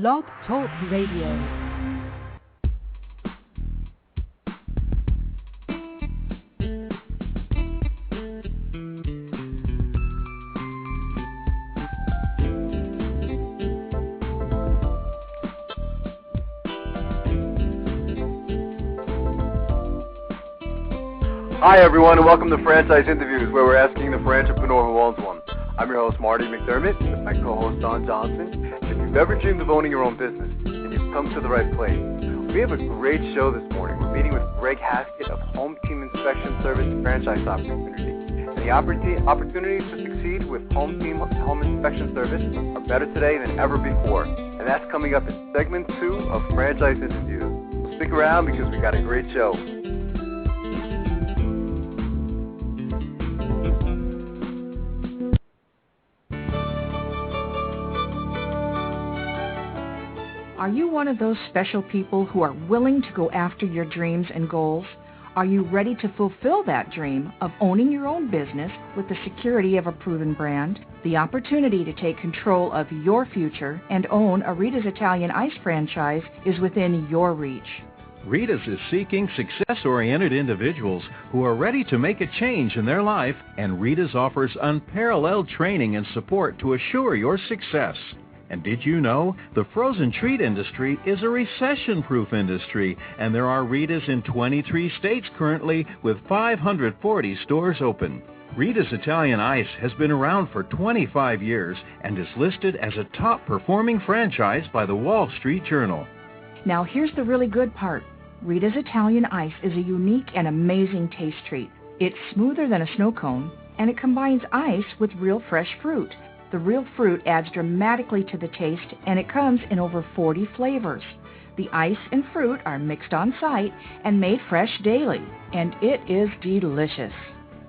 Blog Talk Radio. Hi everyone, and welcome to Franchise Interviews, where we're asking the entrepreneur who owns one. I'm your host, Marty McDermott, with my co-host, Don Johnson. If you've ever dreamed of owning your own business, then you've come to the right place. We have a great show this morning. We're meeting with Greg Haskett of HomeTeam Inspection Service Franchise Opportunity. And the opportunities to succeed with HomeTeam Home Inspection Service are better today than ever before. And that's coming up in segment 2 of Franchise Interviews. Stick around because we got a great show. Are you one of those special people who are willing to go after your dreams and goals? Are you ready to fulfill that dream of owning your own business with the security of a proven brand? The opportunity to take control of your future and own a Rita's Italian Ice franchise is within your reach. Rita's is seeking success-oriented individuals who are ready to make a change in their life, and Rita's offers unparalleled training and support to assure your success. And did you know the frozen treat industry is a recession-proof industry, and there are Rita's in 23 states currently with 540 stores open. Rita's Italian Ice has been around for 25 years and is listed as a top-performing franchise by the Wall Street Journal. Now here's the really good part. Rita's Italian Ice is a unique and amazing taste treat. It's smoother than a snow cone, and it combines ice with real fresh fruit. The real fruit adds dramatically to the taste, and it comes in over 40 flavors. The ice and fruit are mixed on site and made fresh daily, and it is delicious.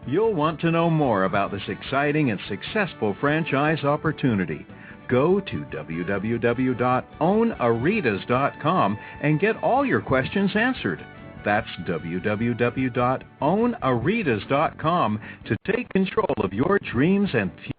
You'll want to know more about this exciting and successful franchise opportunity. Go to www.ownaritas.com and get all your questions answered. That's www.ownaritas.com to take control of your dreams and future.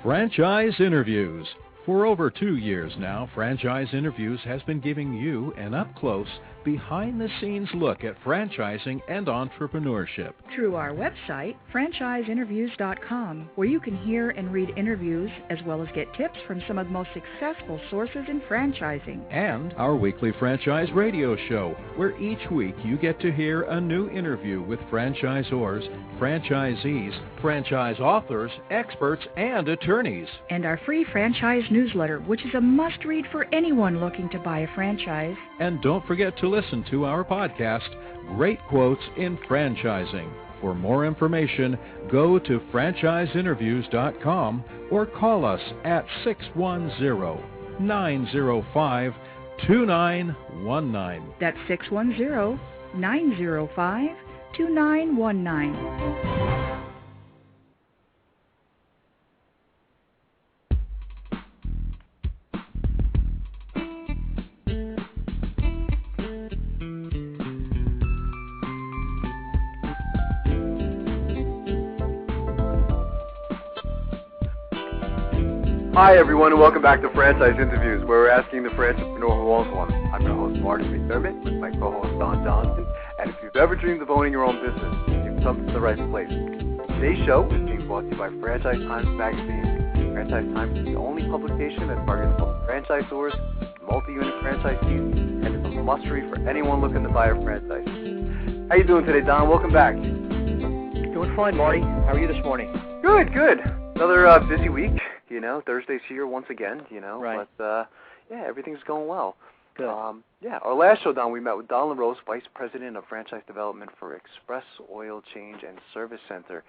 Franchise Interviews. For over 2 years now, Franchise Interviews has been giving you an up-close, behind-the-scenes look at franchising and entrepreneurship. Through our website, franchiseinterviews.com, where you can hear and read interviews as well as get tips from some of the most successful sources in franchising. And our weekly franchise radio show, where each week you get to hear a new interview with franchisors, franchisees, franchise authors, experts, and attorneys. And our free franchise newsletter, which is a must-read for anyone looking to buy a franchise. And don't forget to listen to our podcast, Great Quotes in Franchising. For more information, go to franchiseinterviews.com or call us at 610-905-2919. That's 610-905-2919. Hi everyone, and welcome back to Franchise Interviews, where we're asking the entrepreneur who owns one. I'm your host, Marty McDermott, with my co-host, Don Johnson. And if you've ever dreamed of owning your own business, you've come to the right place. Today's show is being brought to you by Franchise Times Magazine. Franchise Times is the only publication that targets both franchisors, multi-unit franchisees, and is a must-read for anyone looking to buy a franchise. How you doing today, Don? Welcome back. Doing fine, Marty. How are you this morning? Good. Another busy week. You know, Thursday's here once again, you know, right. But, everything's going well. Good. Our last show, Don, we met with Don LaRose, Vice President of Franchise Development for Express Oil Change and Service Center.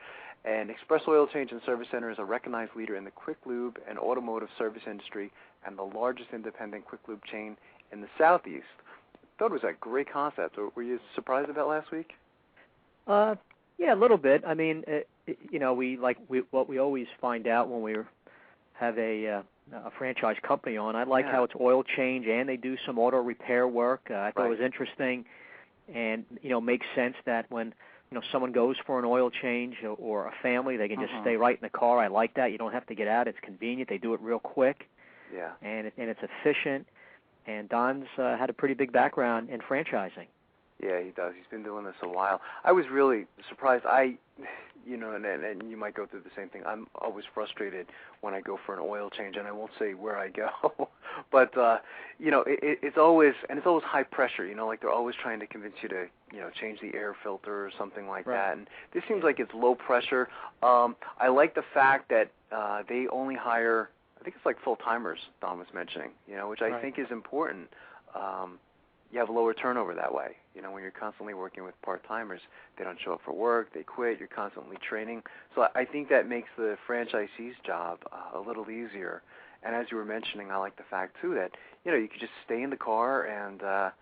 And Express Oil Change and Service Center is a recognized leader in the quick lube and automotive service industry and the largest independent quick lube chain in the Southeast. I thought it was a great concept. Were you surprised about last week? Yeah, a little bit. I mean, what we always find out when we have a franchise company on. I like how it's oil change and they do some auto repair work. I thought it was interesting, and makes sense that when someone goes for an oil change or a family, they can just stay right in the car. I like that. You don't have to get out. It's convenient. They do it real quick. Yeah. And it's efficient. And Don's had a pretty big background in franchising. Yeah, he does. He's been doing this a while. I was really surprised. And you might go through the same thing. I'm always frustrated when I go for an oil change, and I won't say where I go. But, it's always high pressure, like they're always trying to convince you to, change the air filter or something like that. And this seems like it's low pressure. I like the fact that they only hire, I think it's like full-timers, Don was mentioning, which I think is important. You have lower turnover that way. When you're constantly working with part-timers, they don't show up for work, they quit, you're constantly training. So I think that makes the franchisee's job a little easier. And as you were mentioning, I like the fact, too, that, you could just stay in the car and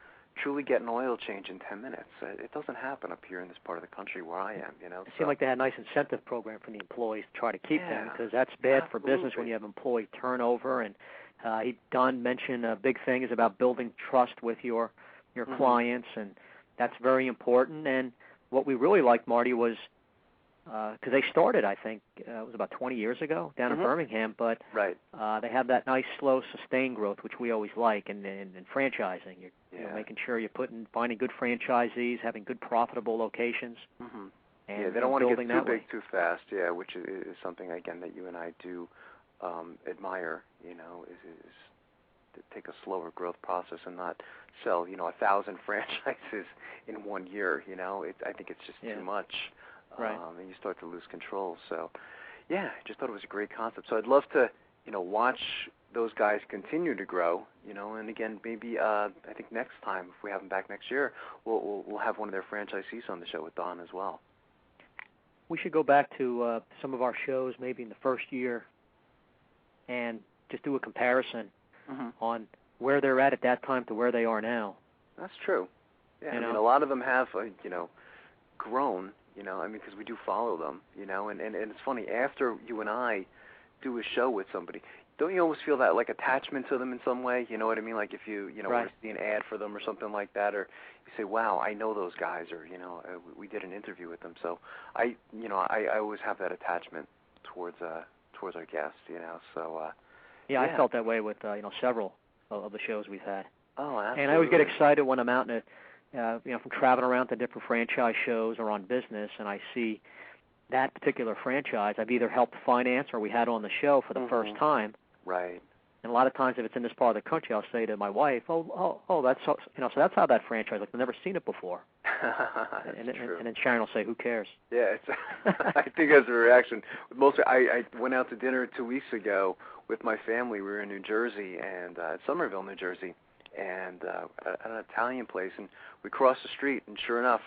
truly get an oil change in 10 minutes. It doesn't happen up here in this part of the country where I am, It seemed like they had a nice incentive program for the employees to try to keep them, because that's bad for business when you have employee turnover. And Don mentioned a big thing is about building trust with your clients, and that's very important. And what we really liked, Marty, was because they started, I think, it was about 20 years ago down in Birmingham, but they have that nice, slow, sustained growth, which we always like in franchising. You're making sure you're finding good franchisees, having good, profitable locations. And they don't want to get too big too fast, which is something, again, that you and I do admire, is to take a slower growth process and not sell, 1,000 franchises in 1 year, I think it's just too much. And you start to lose control. So, I just thought it was a great concept. So I'd love to, watch those guys continue to grow, and again, maybe I think next time, if we have them back next year, we'll have one of their franchisees on the show with Don as well. We should go back to some of our shows maybe in the first year and just do a comparison on where they're at that time to where they are now. That's true. Yeah, a lot of them have, grown, because we do follow them, and it's funny, after you and I do a show with somebody, don't you almost feel that, like, attachment to them in some way? You know what I mean? Like if you, were to see an ad for them or something like that, or you say, wow, I know those guys, or, we did an interview with them. So I always have that attachment towards our guests, so. I felt that way with, several of the shows we've had. Oh, absolutely. And I always get excited when I'm out in from traveling around to different franchise shows or on business, and I see that particular franchise I've either helped finance or we had on the show for the first time. Right. And a lot of times, if it's in this part of the country, I'll say to my wife, that's so that's how that franchise looks. I've never seen it before. That's true. And then Sharon will say, who cares? Yeah, I think as a reaction, I went out to dinner 2 weeks ago with my family. We were in New Jersey, and Somerville, New Jersey, and at an Italian place, and we crossed the street, and sure enough,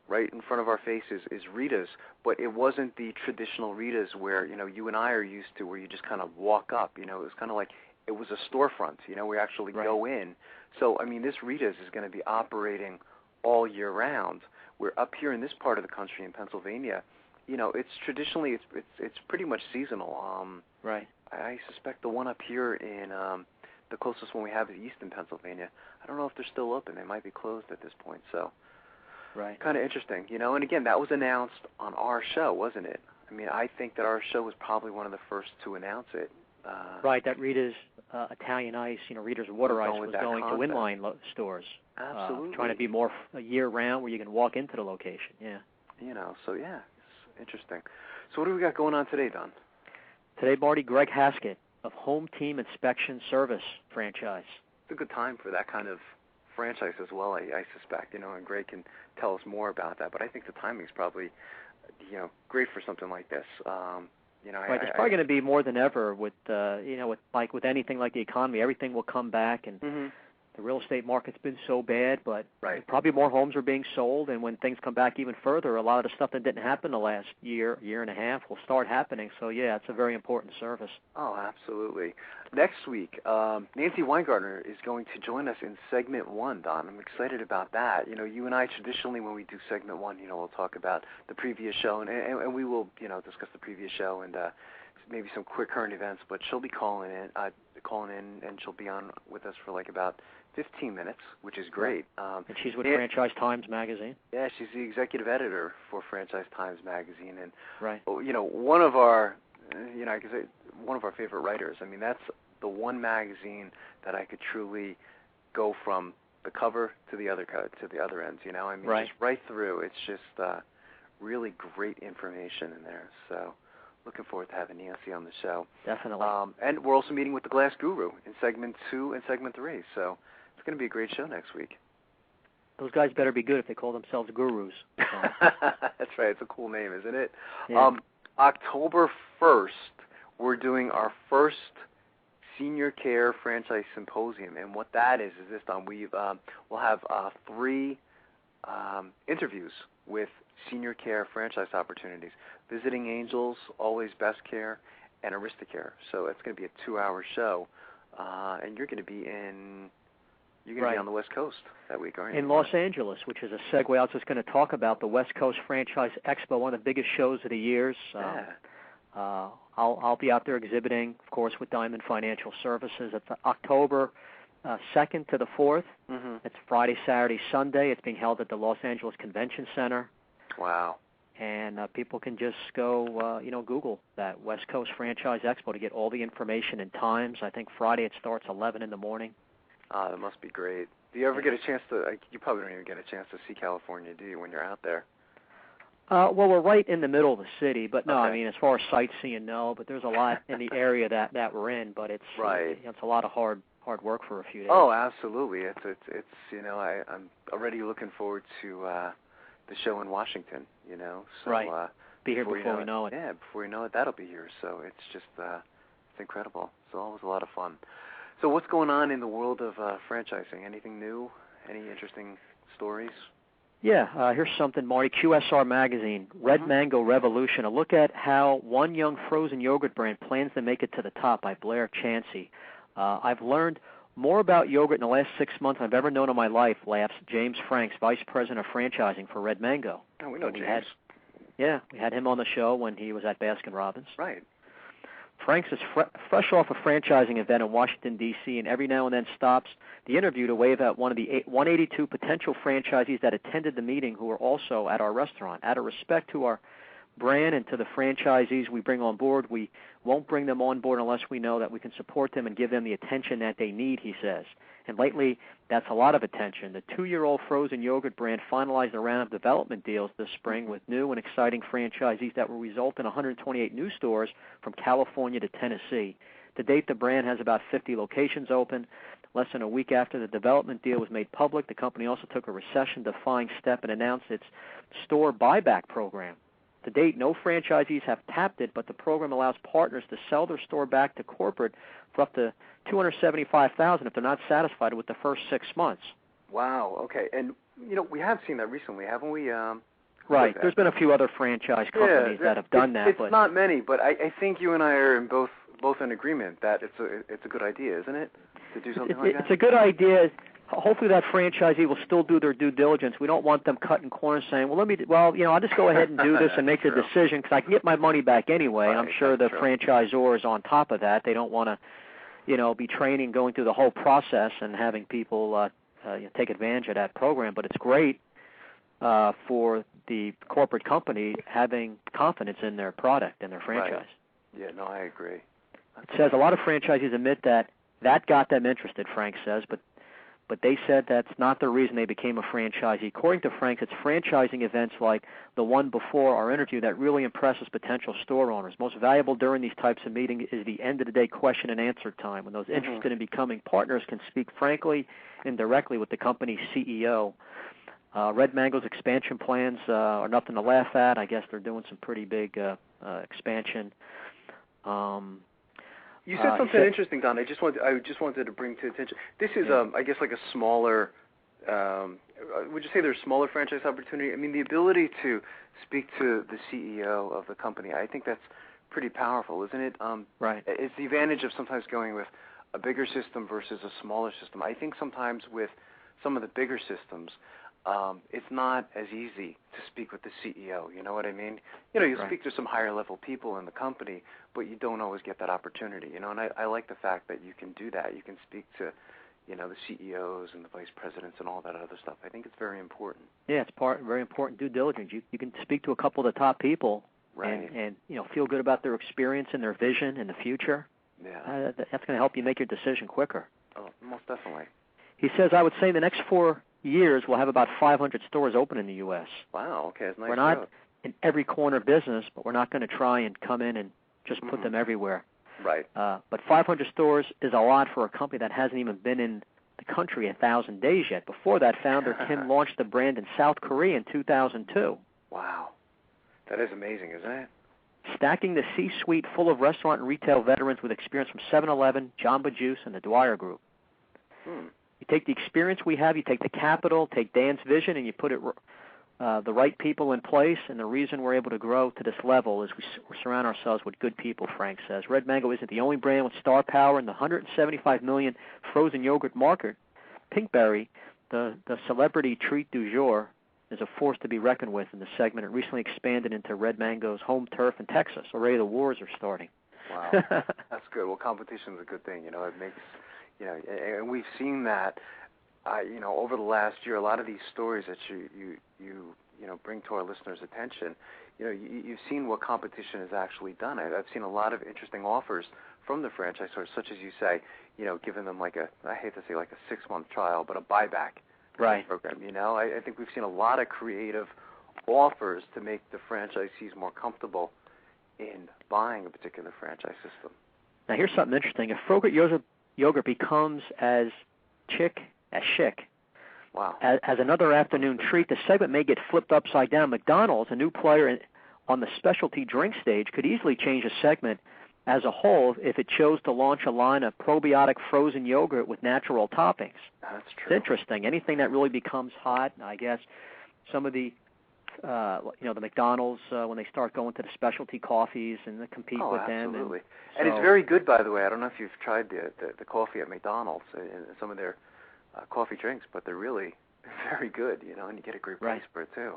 right in front of our faces is Rita's, but it wasn't the traditional Rita's where, you and I are used to, where you just kind of walk up, it was kind of like, it was a storefront, we actually go in. So, this Rita's is going to be operating all year round. We're up here in this part of the country in Pennsylvania, it's traditionally, it's pretty much seasonal. Right. I suspect the one up here in, the closest one we have is Easton, Pennsylvania. I don't know if they're still open. They might be closed at this point, so. Right. Kind of interesting, and again, that was announced on our show, wasn't it? I think that our show was probably one of the first to announce it. Right, that Rita's Italian Ice, Rita's Water Ice was going to inline stores. Absolutely. Trying to be more year-round where you can walk into the location, So it's interesting. So what do we got going on today, Don? Today, Marty, Greg Haskett of HomeTeam Inspection Service franchise. It's a good time for that kind of franchise as well, I suspect, and Greg can tell us more about that, but I think the timing's probably, great for something like this. Right, it's probably going to be more than ever with, with anything like the economy, everything will come back, and the real estate market's been so bad, but probably more homes are being sold, and when things come back even further, a lot of the stuff that didn't happen the last year and a half will start happening. So, it's a very important service. Oh, absolutely. Next week, Nancy Weingartner is going to join us in Segment 1, Don. I'm excited about that. You and I traditionally, when we do Segment 1, we'll talk about the previous show, and we will, discuss the previous show and maybe some quick current events, but she'll be calling in, and she'll be on with us for like about 15 minutes, which is great. And she's with Franchise Times Magazine. Yeah, she's the executive editor for Franchise Times Magazine, and right. One of our, I could say one of our favorite writers. I mean, that's the one magazine that I could truly go from the cover to the other ends. I mean, right. Just right through. It's just really great information in there. So, looking forward to having Nancy on the show. Definitely. And we're also meeting with the Glass Guru in segment 2 and segment 3. So, it's going to be a great show next week. Those guys better be good if they call themselves gurus. So. That's right. It's a cool name, isn't it? Yeah. October 1st, we're doing our first Senior Care Franchise Symposium, and what that is this time we'll have 3 interviews with Senior Care franchise opportunities: Visiting Angels, Always Best Care, and Aristocare. So it's going to be a 2-hour show, and you're going to be be on the West Coast that week, aren't you? In Los Angeles, which is a segue. I was just going to talk about the West Coast Franchise Expo, one of the biggest shows of the years. I'll be out there exhibiting, of course, with Diamond Financial Services. It's October 2nd to the 4th. Mm-hmm. It's Friday, Saturday, Sunday. It's being held at the Los Angeles Convention Center. Wow. And people can just go, Google that West Coast Franchise Expo to get all the information and times. I think Friday it starts 11 in the morning. That must be great. Do you ever get a chance to, you probably don't even get a chance to see California, do you, when you're out there? Well, we're right in the middle of the city, but no, Okay. I mean, as far as sightseeing, no, but there's a lot in the area that we're in, but it's right. It's a lot of hard work for a few days. Oh, absolutely. It's I'm already looking forward to the show in Washington, So, right. Be here before we know it. Yeah, before we know it, that'll be here. So it's just, it's incredible. It's always a lot of fun. So what's going on in the world of franchising? Anything new? Any interesting stories? Yeah, here's something, Marty. QSR Magazine, Red Mango Revolution, a look at how one young frozen yogurt brand plans to make it to the top by Blair Chansey. I've learned more about yogurt in the last 6 months than I've ever known in my life, laughs James Franks, Vice President of Franchising for Red Mango. Oh, we know James. We had him on the show when he was at Baskin-Robbins. Right. Franks is fresh off a franchising event in Washington, D.C., and every now and then stops the interview to wave at one of the 182 potential franchisees that attended the meeting who were also at our restaurant. Out of respect to our brand and to the franchisees we bring on board, we won't bring them on board unless we know that we can support them and give them the attention that they need, he says. And lately, that's a lot of attention. The 2-year-old frozen yogurt brand finalized a round of development deals this spring with new and exciting franchisees that will result in 128 new stores from California to Tennessee. To date, the brand has about 50 locations open. Less than a week after the development deal was made public, the company also took a recession-defying step and announced its store buyback program. To date, no franchisees have tapped it, but the program allows partners to sell their store back to corporate for up to $275,000 if they're not satisfied with the first 6 months. Wow. Okay. And we have seen that recently, haven't we? Right. There's been a few other franchise companies that have done that. It's not many, but I think you and I are in both in agreement that it's a good idea, isn't it, to do something like that? It's a good idea. Hopefully that franchisee will still do their due diligence. We don't want them cutting corners saying, I'll just go ahead and do this and make the decision because I can get my money back anyway. Right, and I'm sure the franchisor is on top of that. They don't want to, be training, going through the whole process and having people take advantage of that program. But it's great for the corporate company having confidence in their product and their franchise. Right. Yeah, no, I agree. It says a lot of franchisees admit that got them interested, Frank says, but they said that's not the reason they became a franchisee. According to Frank, it's franchising events like the one before our interview that really impresses potential store owners. Most valuable during these types of meetings is the end-of-the-day question and answer time, when those interested in becoming partners can speak frankly and directly with the company's CEO. Red Mango's expansion plans are nothing to laugh at. I guess they're doing some pretty big expansion. You said something interesting, Don. I just wanted to bring to attention. This is, I guess, like a smaller. Would you say there's smaller franchise opportunity? I mean, the ability to speak to the CEO of the company, I think that's pretty powerful, isn't it? Right. It's the advantage of sometimes going with a bigger system versus a smaller system. I think sometimes with some of the bigger systems, it's not as easy to speak with the CEO. You know what I mean? You know, you Right. speak to some higher level people in the company, but you don't always get that opportunity. You know, and I like the fact that you can do that. You can speak to, you know, the CEOs and the vice presidents and all that other stuff. I think it's very important. Yeah, it's very important due diligence. You can speak to a couple of the top people, Right. and you know, feel good about their experience and their vision in the future. Yeah. That's going to help you make your decision quicker. Oh, most definitely. He says, I would say in the next 4 years we'll have about 500 stores open in the U.S. Wow. Okay, that's nice. We're not growth. in every corner business, but we're not going to try and come in and just put them everywhere. Right. But 500 stores is a lot for a company that hasn't even been in the country 1,000 days yet. Before that, founder Kim launched the brand in South Korea in 2002. Wow. That is amazing, isn't it? Stacking the C-suite full of restaurant and retail veterans with experience from 7-Eleven, Jamba Juice, and the Dwyer Group. You take the experience we have, you take the capital, take Dan's vision, and you put it the right people in place. And the reason we're able to grow to this level is we surround ourselves with good people, Frank says. Red Mango isn't the only brand with star power in the 175 million frozen yogurt market. Pinkberry, the celebrity treat du jour, is a force to be reckoned with in the segment. It recently expanded into Red Mango's home turf in Texas. Already the wars are starting. Wow. That's good. Well, competition is a good thing. You know, it makes, you know, and we've seen that, you know, over the last year, a lot of these stories that you know, bring to our listeners' attention, you know, you've seen what competition has actually done. I've seen a lot of interesting offers from the franchise stores, such as you say, you know, giving them like I hate to say like a 6-month trial, but a buyback program. You know, I think we've seen a lot of creative offers to make the franchisees more comfortable in buying a particular franchise system. Now, here's something interesting. If Frogurt yogurt becomes as chic as chic, wow, as another afternoon treat, the segment may get flipped upside down. McDonald's, a new player on the specialty drink stage, could easily change the segment as a whole if it chose to launch a line of probiotic frozen yogurt with natural toppings. That's true. It's interesting. Anything that really becomes hot, I guess some of the, you know, the McDonald's, when they start going to the specialty coffees and they compete with them. Absolutely. And it's very good, by the way. I don't know if you've tried the coffee at McDonald's and some of their coffee drinks, but they're really very good, you know, and you get a great price for it, too.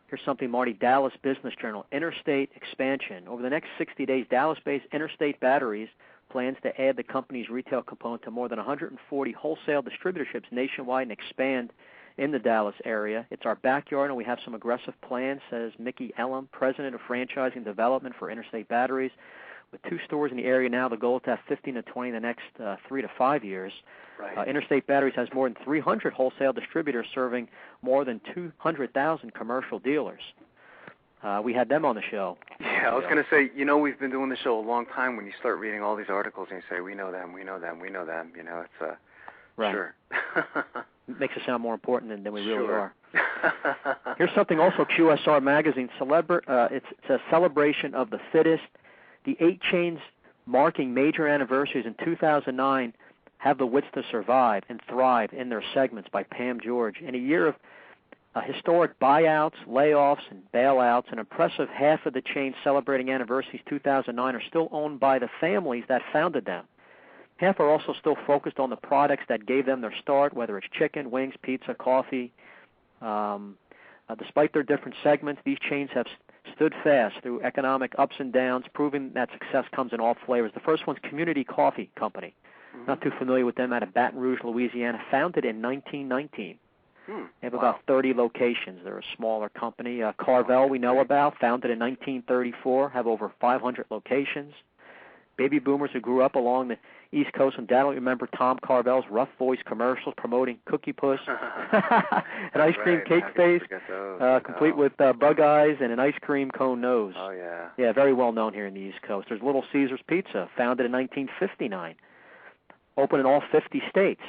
Here's something, Marty, Dallas Business Journal, interstate expansion. Over the next 60 days, Dallas-based Interstate Batteries plans to add the company's retail component to more than 140 wholesale distributorships nationwide and expand in the Dallas area. It's our backyard, and we have some aggressive plans, says Mickey Elam, president of franchising development for Interstate Batteries. With 2 stores in the area now, the goal is to have 15 to 20 in the next 3 to 5 years. Right. Interstate Batteries has more than 300 wholesale distributors serving more than 200,000 commercial dealers. We had them on the show. Yeah, I was going to say, you know, we've been doing the show a long time. When you start reading all these articles and you say, we know them, we know them, we know them, you know, it's sure. It makes us sound more important than we really are. Here's something also, QSR Magazine, it's a celebration of the fittest. The 8 chains marking major anniversaries in 2009 have the wits to survive and thrive in their segments by Pam George. In a year of historic buyouts, layoffs, and bailouts, an impressive half of the chains celebrating anniversaries 2009 are still owned by the families that founded them. Half are also still focused on the products that gave them their start, whether it's chicken, wings, pizza, coffee. Despite their different segments, these chains have stood fast through economic ups and downs, proving that success comes in all flavors. The first one's Community Coffee Company. Not too familiar with them, out of Baton Rouge, Louisiana, founded in 1919. They have about 30 locations. They're a smaller company. Carvel, we know about, founded in 1934, have over 500 locations. Baby boomers who grew up along the East Coast undoubtedly remember Tom Carvel's rough voice commercials promoting Cookie Puss, an ice cream cake face, complete with bug eyes and an ice cream cone nose. Oh, yeah. Yeah, very well known here in the East Coast. There's Little Caesars Pizza, founded in 1959, open in all 50 states.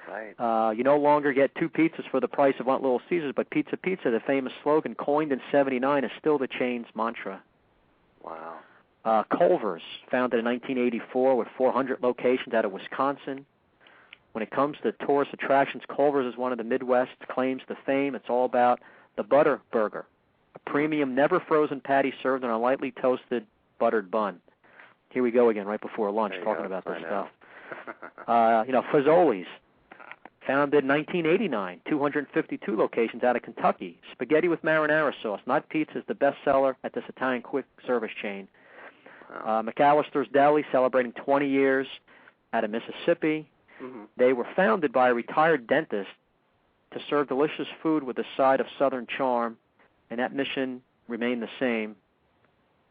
Right. You no longer get 2 pizzas for the price of one Little Caesars, but Pizza Pizza, the famous slogan coined in 79, is still the chain's mantra. Wow. Culver's, founded in 1984 with 400 locations out of Wisconsin. When it comes to tourist attractions, Culver's is one of the Midwest's claims to fame. It's all about the Butter Burger, a premium, never-frozen patty served on a lightly toasted buttered bun. Here we go again, right before lunch, talking about this stuff. You know, Fazoli's, Founded in 1989, 252 locations out of Kentucky. Spaghetti with marinara sauce, not pizza, is the best seller at this Italian quick service chain. McAllister's Deli, celebrating 20 years out of Mississippi. Mm-hmm. They were founded by a retired dentist to serve delicious food with a side of Southern charm, and that mission remained the same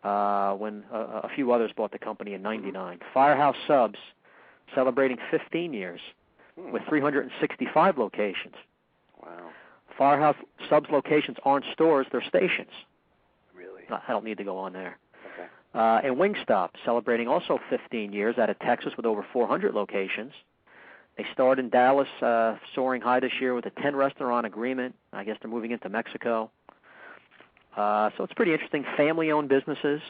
when a few others bought the company in 99. Firehouse Subs, celebrating 15 years with 365 locations. Wow. Firehouse Subs locations aren't stores, they're stations. Really? I don't need to go on there. Okay. And Wingstop, celebrating also 15 years out of Texas with over 400 locations. They started in Dallas, soaring high this year with a 10-restaurant agreement. I guess they're moving into Mexico. So it's pretty interesting. Family-owned businesses.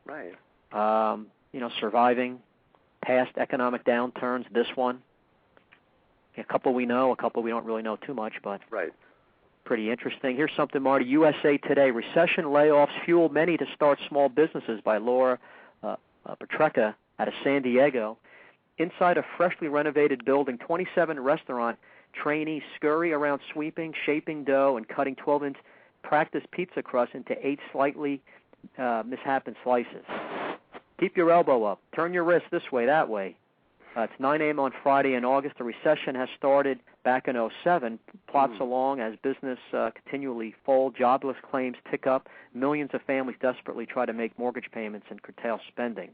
Right. Surviving past economic downturns. This one. A couple we know, a couple we don't really know too much, but right. Pretty interesting. Here's something, Marty. USA Today. Recession layoffs fuel many to start small businesses, by Laura Petrecka out of San Diego. Inside a freshly renovated building, 27 restaurant trainees scurry around sweeping, shaping dough, and cutting 12-inch practice pizza crust into 8 slightly misshapen slices. Keep your elbow up. Turn your wrist this way, that way. It's 9 a.m. on Friday in August. The recession has started back in 2007, plots along as business continually fold. Jobless claims tick up. Millions of families desperately try to make mortgage payments and curtail spending.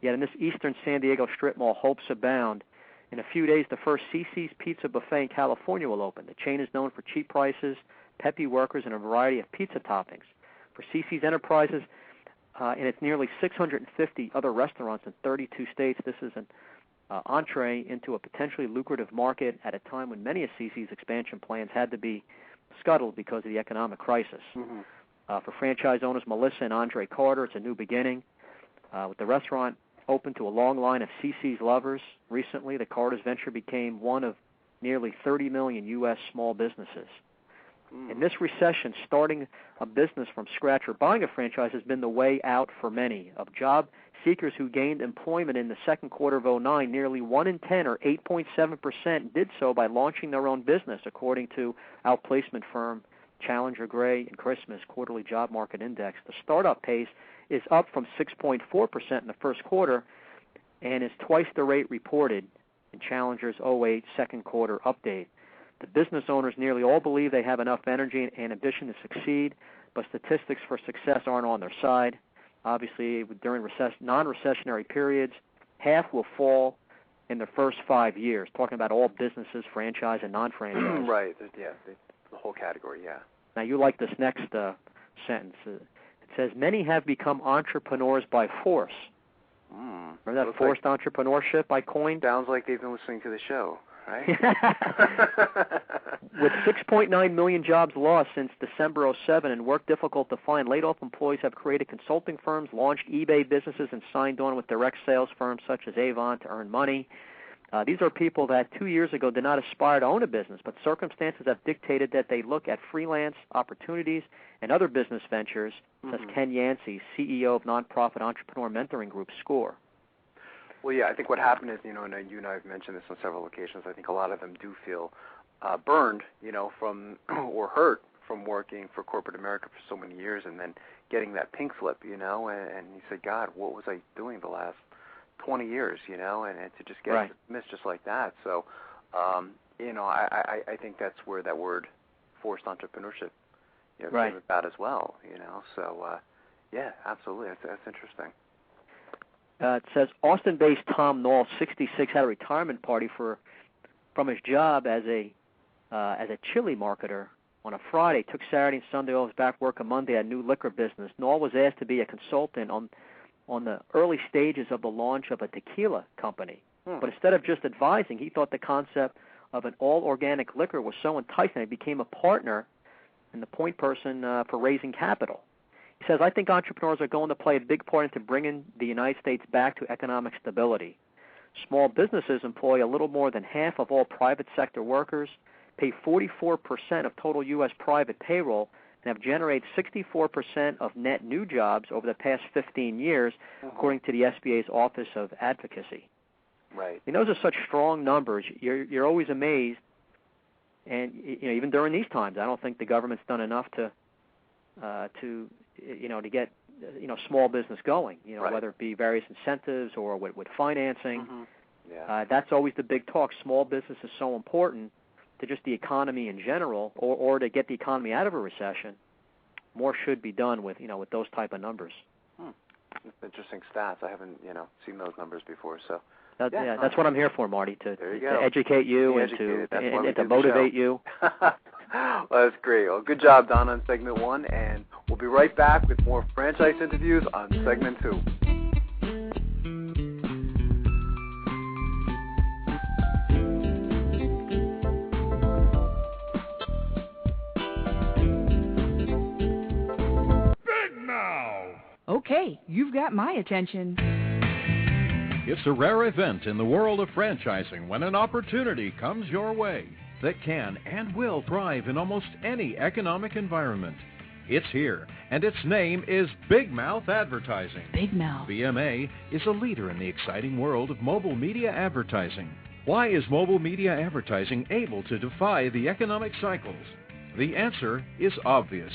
Yet in this eastern San Diego strip mall, hopes abound. In a few days, the first CC's Pizza Buffet in California will open. The chain is known for cheap prices, peppy workers, and a variety of pizza toppings. For CC's Enterprises and its nearly 650 other restaurants in 32 states, this is an entree into a potentially lucrative market at a time when many of CC's expansion plans had to be scuttled because of the economic crisis. Mm-hmm. For franchise owners Melissa and Andre Carter, it's a new beginning. With the restaurant open to a long line of CC's lovers, recently the Carter's venture became one of nearly 30 million U.S. small businesses. In this recession, starting a business from scratch or buying a franchise has been the way out for many. Of job seekers who gained employment in the second quarter of 2009, nearly 1 in 10, or 8.7%, did so by launching their own business, according to outplacement firm Challenger Gray and Christmas Quarterly Job Market Index. The startup pace is up from 6.4% in the first quarter and is twice the rate reported in Challenger's 2008 second quarter update. The business owners nearly all believe they have enough energy and ambition to succeed, but statistics for success aren't on their side. Obviously, during non-recessionary periods, half will fall in their first 5 years, talking about all businesses, franchise and non-franchise. Right, yeah, the whole category, yeah. Now, you like this next sentence. It says, many have become entrepreneurs by force. Remember that forced entrepreneurship I coined? Sounds like they've been listening to the show, right? With 6.9 million jobs lost since December 2007 and work difficult to find, laid-off employees have created consulting firms, launched eBay businesses, and signed on with direct sales firms such as Avon to earn money. These are people that 2 years ago did not aspire to own a business, but circumstances have dictated that they look at freelance opportunities and other business ventures, says Ken Yancey, CEO of nonprofit entrepreneur mentoring group SCORE. Well, yeah, I think what happened is, and you and I have mentioned this on several occasions, I think a lot of them do feel burned, from or hurt from working for corporate America for so many years and then getting that pink slip, and you say, God, what was I doing the last 20 years, and to just get dismissed just like that. So, I think that's where that word forced entrepreneurship came about as well, So, yeah, absolutely. That's interesting. It says Austin-based Tom Knoll, 66, had a retirement party from his job as a chili marketer on a Friday. Took Saturday and Sunday off, back work on Monday, had a new liquor business. Knoll was asked to be a consultant on the early stages of the launch of a tequila company. But instead of just advising, he thought the concept of an all-organic liquor was so enticing, he became a partner and the point person for raising capital. He says, I think entrepreneurs are going to play a big part into bringing the United States back to economic stability. Small businesses employ a little more than half of all private sector workers, pay 44% of total U.S. private payroll, and have generated 64% of net new jobs over the past 15 years, according to the SBA's Office of Advocacy. Right. Those are such strong numbers. You're always amazed And even during these times, I don't think the government's done enough to get small business going. Right. Whether it be various incentives or with financing. Mm-hmm. Yeah. That's always the big talk. Small business is so important to just the economy in general, or to get the economy out of a recession. More should be done with those type of numbers. That's interesting stats. I haven't seen those numbers before. So that's what I'm here for, Marty, to educate you and to motivate you. Well, that's great. Well, good job, Don, on segment 1, and we'll be right back with more franchise interviews on segment 2. Okay, you've got my attention. It's a rare event in the world of franchising when an opportunity comes your way that can and will thrive in almost any economic environment. It's here, and its name is Big Mouth Advertising. Big Mouth. BMA is a leader in the exciting world of mobile media advertising. Why is mobile media advertising able to defy the economic cycles? The answer is obvious.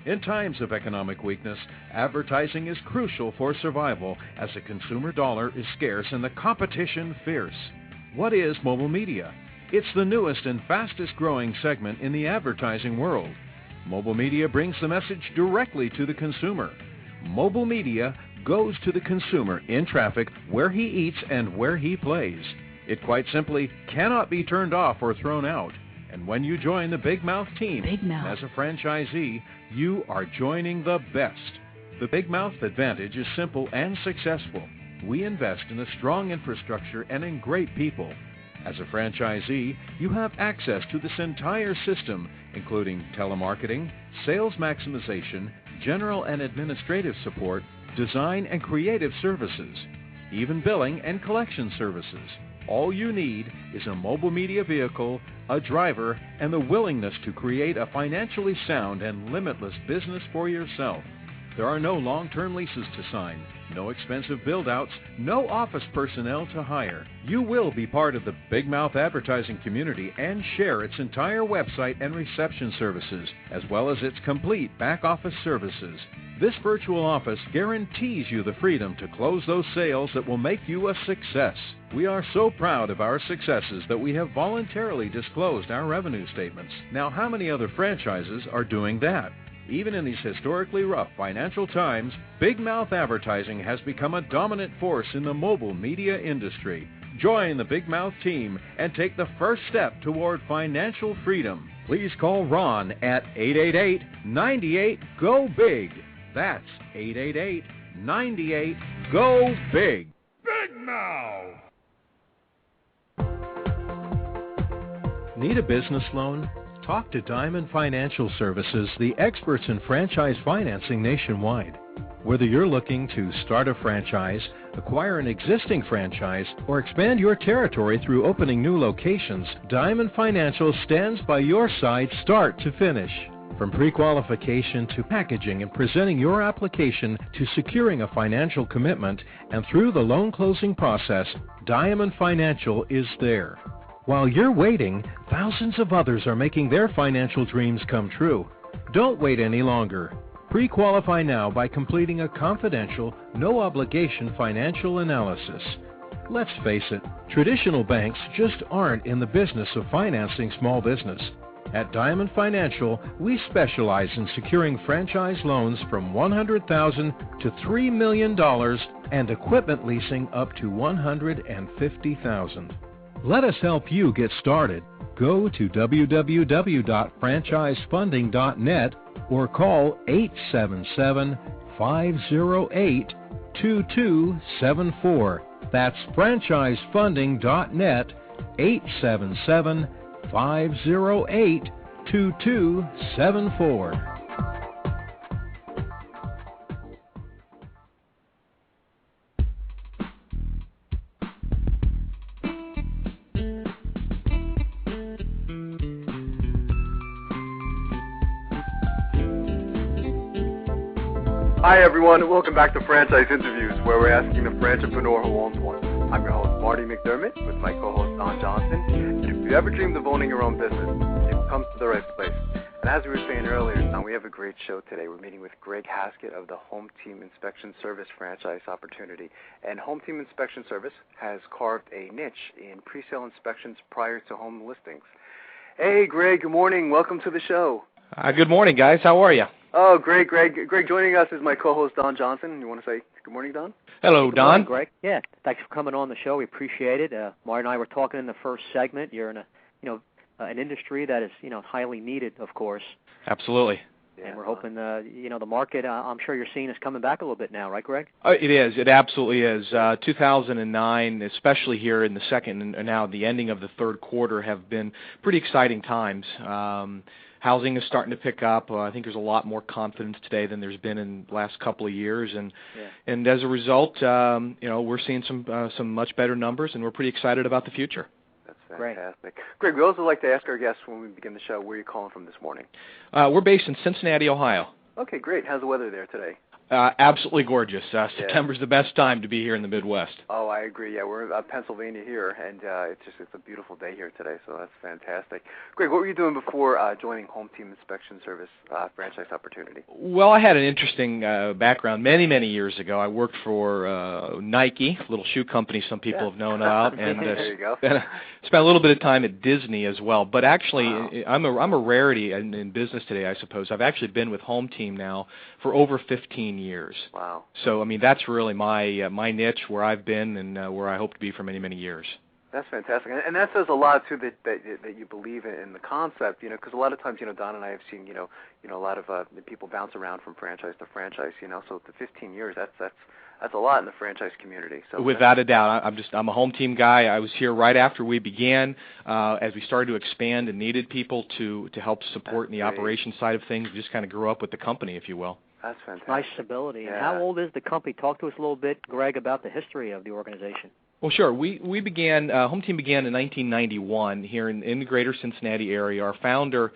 In times of economic weakness, advertising is crucial for survival as the consumer dollar is scarce and the competition fierce. What is mobile media? It's the newest and fastest growing segment in the advertising world. Mobile media brings the message directly to the consumer. Mobile media goes to the consumer in traffic where he eats and where he plays. It quite simply cannot be turned off or thrown out. And when you join the Big Mouth team as a franchisee, you are joining the best. The Big Mouth advantage is simple and successful. We invest in a strong infrastructure and in great people. As a franchisee, you have access to this entire system, including telemarketing, sales maximization, general and administrative support, design and creative services, even billing and collection services. All you need is a mobile media vehicle, a driver, and the willingness to create a financially sound and limitless business for yourself. There are no long-term leases to sign, no expensive build-outs, no office personnel to hire. You will be part of the Big Mouth advertising community and share its entire website and reception services, as well as its complete back-office services. This virtual office guarantees you the freedom to close those sales that will make you a success. We are so proud of our successes that we have voluntarily disclosed our revenue statements. Now, how many other franchises are doing that? Even in these historically rough financial times, Big Mouth Advertising has become a dominant force in the mobile media industry. Join the Big Mouth team and take the first step toward financial freedom. Please call Ron at 888-98-GO-BIG. That's 888-98-GO-BIG. Big Mouth! Need a business loan? Talk to Diamond Financial Services, the experts in franchise financing nationwide. Whether you're looking to start a franchise, acquire an existing franchise, or expand your territory through opening new locations, Diamond Financial stands by your side start to finish. From pre-qualification to packaging and presenting your application to securing a financial commitment and through the loan closing process, Diamond Financial is there. While you're waiting, thousands of others are making their financial dreams come true. Don't wait any longer. Pre-qualify now by completing a confidential, no-obligation financial analysis. Let's face it, traditional banks just aren't in the business of financing small business. At Diamond Financial, we specialize in securing franchise loans from $100,000 to $3 million and equipment leasing up to $150,000. Let us help you get started. Go to www.franchisefunding.net or call 877-508-2274. That's franchisefunding.net, 877-508-2274. Hi everyone, and welcome back to Franchise Interviews, where we're asking the franchipreneur who owns one. I'm your host, Marty McDermott, with my co-host, Don Johnson. And if you ever dreamed of owning your own business, if comes to the right place. And as we were saying earlier, Don, we have a great show today. We're meeting with Greg Haskett of the HomeTeam Inspection Service franchise opportunity. And HomeTeam Inspection Service has carved a niche in pre-sale inspections prior to home listings. Hey, Greg, good morning. Welcome to the show. Good morning, guys. How are you? Oh, great, Greg. Greg joining us is my co-host, Don Johnson. You want to say good morning, Don? Hello, Don. Morning, Greg. Yeah, thanks for coming on the show. We appreciate it. Marty and I were talking in the first segment. You're in an industry that is, highly needed, of course. Absolutely. And we're hoping, the market, I'm sure you're seeing is coming back a little bit now, right, Greg? It is. It absolutely is. 2009, especially here in the second and now the ending of the third quarter, have been pretty exciting times. Housing is starting to pick up. I think there's a lot more confidence today than there's been in the last couple of years, and as a result, we're seeing some much better numbers, and we're pretty excited about the future. That's fantastic. Greg, we also like to ask our guests when we begin the show, where are you calling from this morning? We're based in Cincinnati, Ohio. Okay, great. How's the weather there today? Absolutely gorgeous. September's the best time to be here in the Midwest. Oh, I agree. Yeah, we're in Pennsylvania here, and it's a beautiful day here today, so that's fantastic. Greg, what were you doing before joining HomeTeam Inspection Service franchise opportunity? Well, I had an interesting background. Many years ago, I worked for Nike, a little shoe company some people have known about, and there you go. spent a little bit of time at Disney as well. But actually, I'm a rarity in business today, I suppose. I've actually been with HomeTeam now for over 15 years. Wow. So, that's really my niche, where I've been and where I hope to be for many years. That's fantastic. And that says a lot, too, that you believe in the concept, because a lot of times, Don and I have seen, a lot of people bounce around from franchise to franchise, so the 15 years, that's a lot in the franchise community. So without a doubt, I'm a HomeTeam guy. I was here right after we began, as we started to expand and needed people to help support in the operations side of things. We just kind of grew up with the company, if you will. That's fantastic. Nice stability. Yeah. And how old is the company? Talk to us a little bit, Greg, about the history of the organization. Well, sure. We began, HomeTeam began in 1991 here in the greater Cincinnati area. Our founder,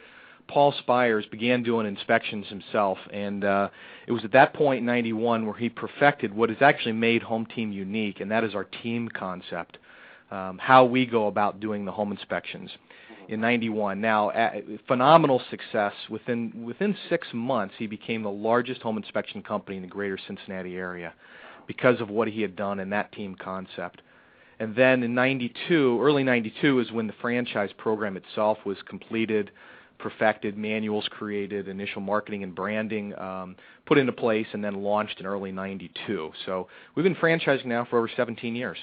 Paul Spires, began doing inspections himself, and it was at that point in 91 where he perfected what has actually made HomeTeam unique, and that is our team concept, how we go about doing the home inspections. In 91. Now, phenomenal success. Within 6 months, he became the largest home inspection company in the greater Cincinnati area because of what he had done in that team concept. And then in early 92 is when the franchise program itself was completed, perfected, manuals created, initial marketing and branding put into place, and then launched in early 92. So we've been franchising now for over 17 years.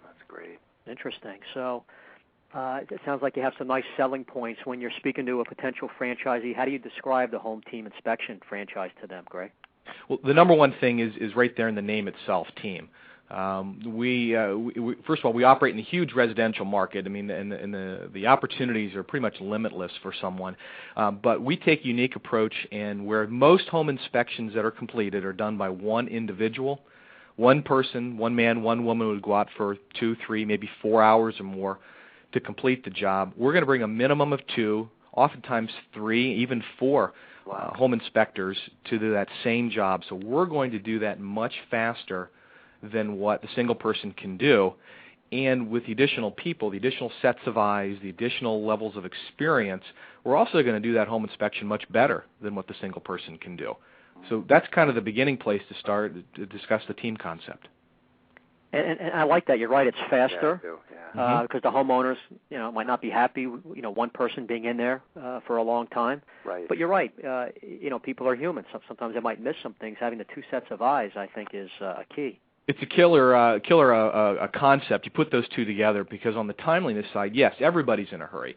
That's great. Interesting. So it sounds like you have some nice selling points when you're speaking to a potential franchisee. How do you describe the HomeTeam Inspection franchise to them, Greg? Well, the number one thing is right there in the name itself, team. We first of all, we operate in a huge residential market. And the opportunities are pretty much limitless for someone. But we take a unique approach, and where most home inspections that are completed are done by one individual, one person, one man, one woman would go out for 2, 3, maybe 4 hours or more to complete the job. We're going to bring a minimum of 2, oftentimes 3, even 4 home inspectors to do that same job. So we're going to do that much faster than what the single person can do. And with the additional people, the additional sets of eyes, the additional levels of experience, we're also going to do that home inspection much better than what the single person can do. So that's kind of the beginning place to start to discuss the team concept. And I like that. You're right. It's faster Yeah, because the homeowners, might not be happy, one person being in there for a long time. Right. But you're right. People are human. Sometimes they might miss some things. Having the 2 sets of eyes, I think, is a key. It's a killer concept. You put those two together because on the timeliness side, yes, everybody's in a hurry.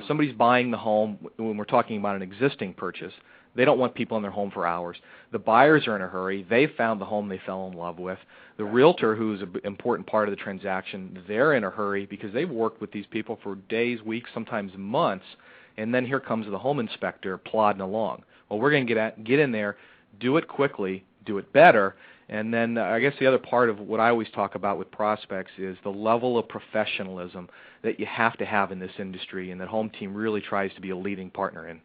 Somebody's buying the home when we're talking about an existing purchase. They don't want people in their home for hours. The buyers are in a hurry. They found the home they fell in love with. The realtor, who's an important part of the transaction, they're in a hurry because they've worked with these people for days, weeks, sometimes months, and then here comes the home inspector plodding along. Well, we're going to get in there, do it quickly, do it better, and then I guess the other part of what I always talk about with prospects is the level of professionalism that you have to have in this industry and that HomeTeam really tries to be a leading partner in.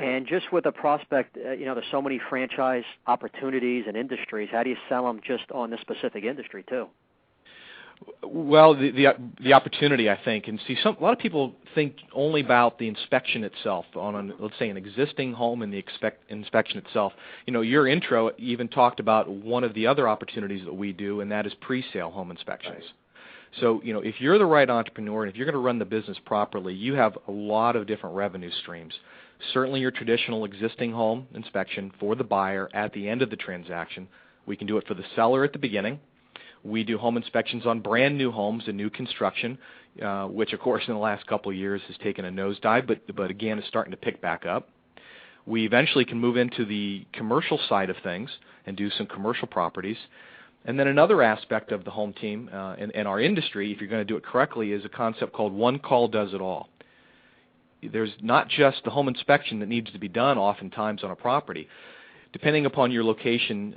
And just with a prospect, there's so many franchise opportunities and industries. How do you sell them just on this specific industry, too? Well, the opportunity, I think, and see, a lot of people think only about the inspection itself on, let's say, an existing home and the inspection itself. You know, your intro even talked about one of the other opportunities that we do, and that is pre-sale home inspections. Right. So, you know, if you're the right entrepreneur and if you're going to run the business properly, you have a lot of different revenue streams. Certainly your traditional existing home inspection for the buyer at the end of the transaction. We can do it for the seller at the beginning. We do home inspections on brand new homes and new construction, which, of course, in the last couple of years has taken a nosedive, but again is starting to pick back up. We eventually can move into the commercial side of things and do some commercial properties. And then another aspect of the home team and our industry, if you're going to do it correctly, is a concept called one call does it all. There's not just the home inspection that needs to be done oftentimes on a property. Depending upon your location,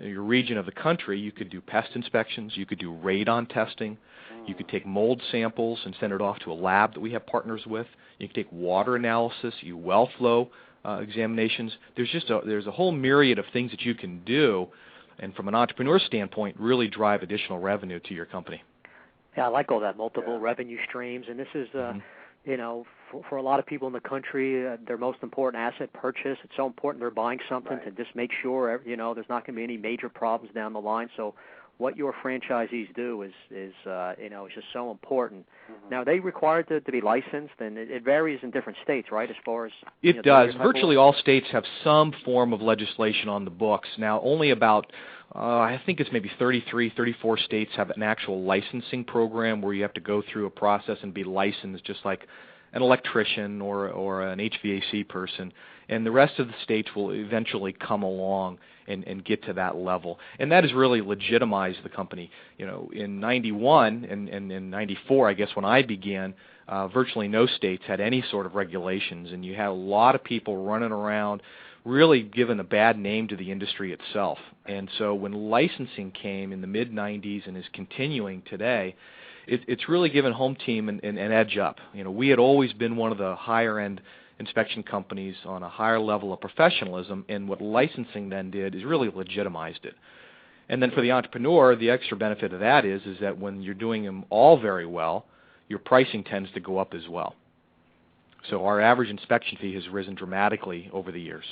your region of the country, you could do pest inspections, you could do radon testing, you could take mold samples and send it off to a lab that we have partners with. You could take water analysis, well flow examinations. There's a whole myriad of things that you can do, and from an entrepreneur standpoint, really drive additional revenue to your company. Yeah, I like all that, multiple revenue streams, and this is you know, for a lot of people in the country, their most important asset purchase. It's so important they're buying something to just make sure, you know, there's not going to be any major problems down the line. So what your franchisees do is you know, is just so important. Now, are they required to be licensed? And it varies in different states, right, as far as... It does. Virtually all states have some form of legislation on the books. Now, only about... I think it's maybe 33, 34 states have an actual licensing program where you have to go through a process and be licensed just like an electrician or an HVAC person. And the rest of the states will eventually come along and get to that level. And that has really legitimized the company. You know, in 91 and in 94, I guess, when I began, virtually no states had any sort of regulations, and you had a lot of people running around really given a bad name to the industry itself. And so when licensing came in the mid-90s and is continuing today, it's really given HomeTeam an edge up. You know, we had always been one of the higher-end inspection companies on a higher level of professionalism, and what licensing then did is really legitimized it. And then for the entrepreneur, the extra benefit of that is that when you're doing them all very well, your pricing tends to go up as well. So our average inspection fee has risen dramatically over the years.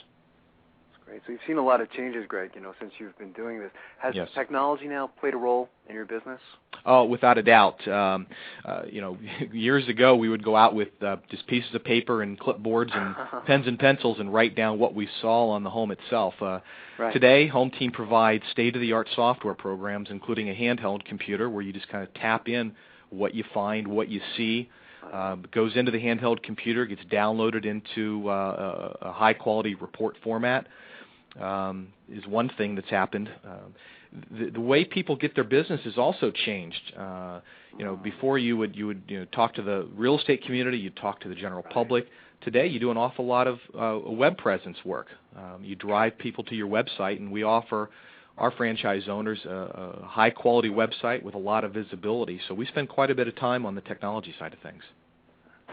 Great. So you've seen a lot of changes, Greg, you know, since you've been doing this. Has technology now played a role in your business? Oh, without a doubt. You know, years ago we would go out with just pieces of paper and clipboards and pens and pencils and write down what we saw on the home itself. Today, HomeTeam provides state-of-the-art software programs, including a handheld computer where you just kind of tap in what you find, what you see. It goes into the handheld computer, gets downloaded into a high-quality report format. Is one thing that's happened. The way people get their business has also changed. You know, before you would talk to the real estate community, you'd talk to the general public. Today, you do an awful lot of web presence work. You drive people to your website, and we offer our franchise owners a high-quality website with a lot of visibility. So we spend quite a bit of time on the technology side of things.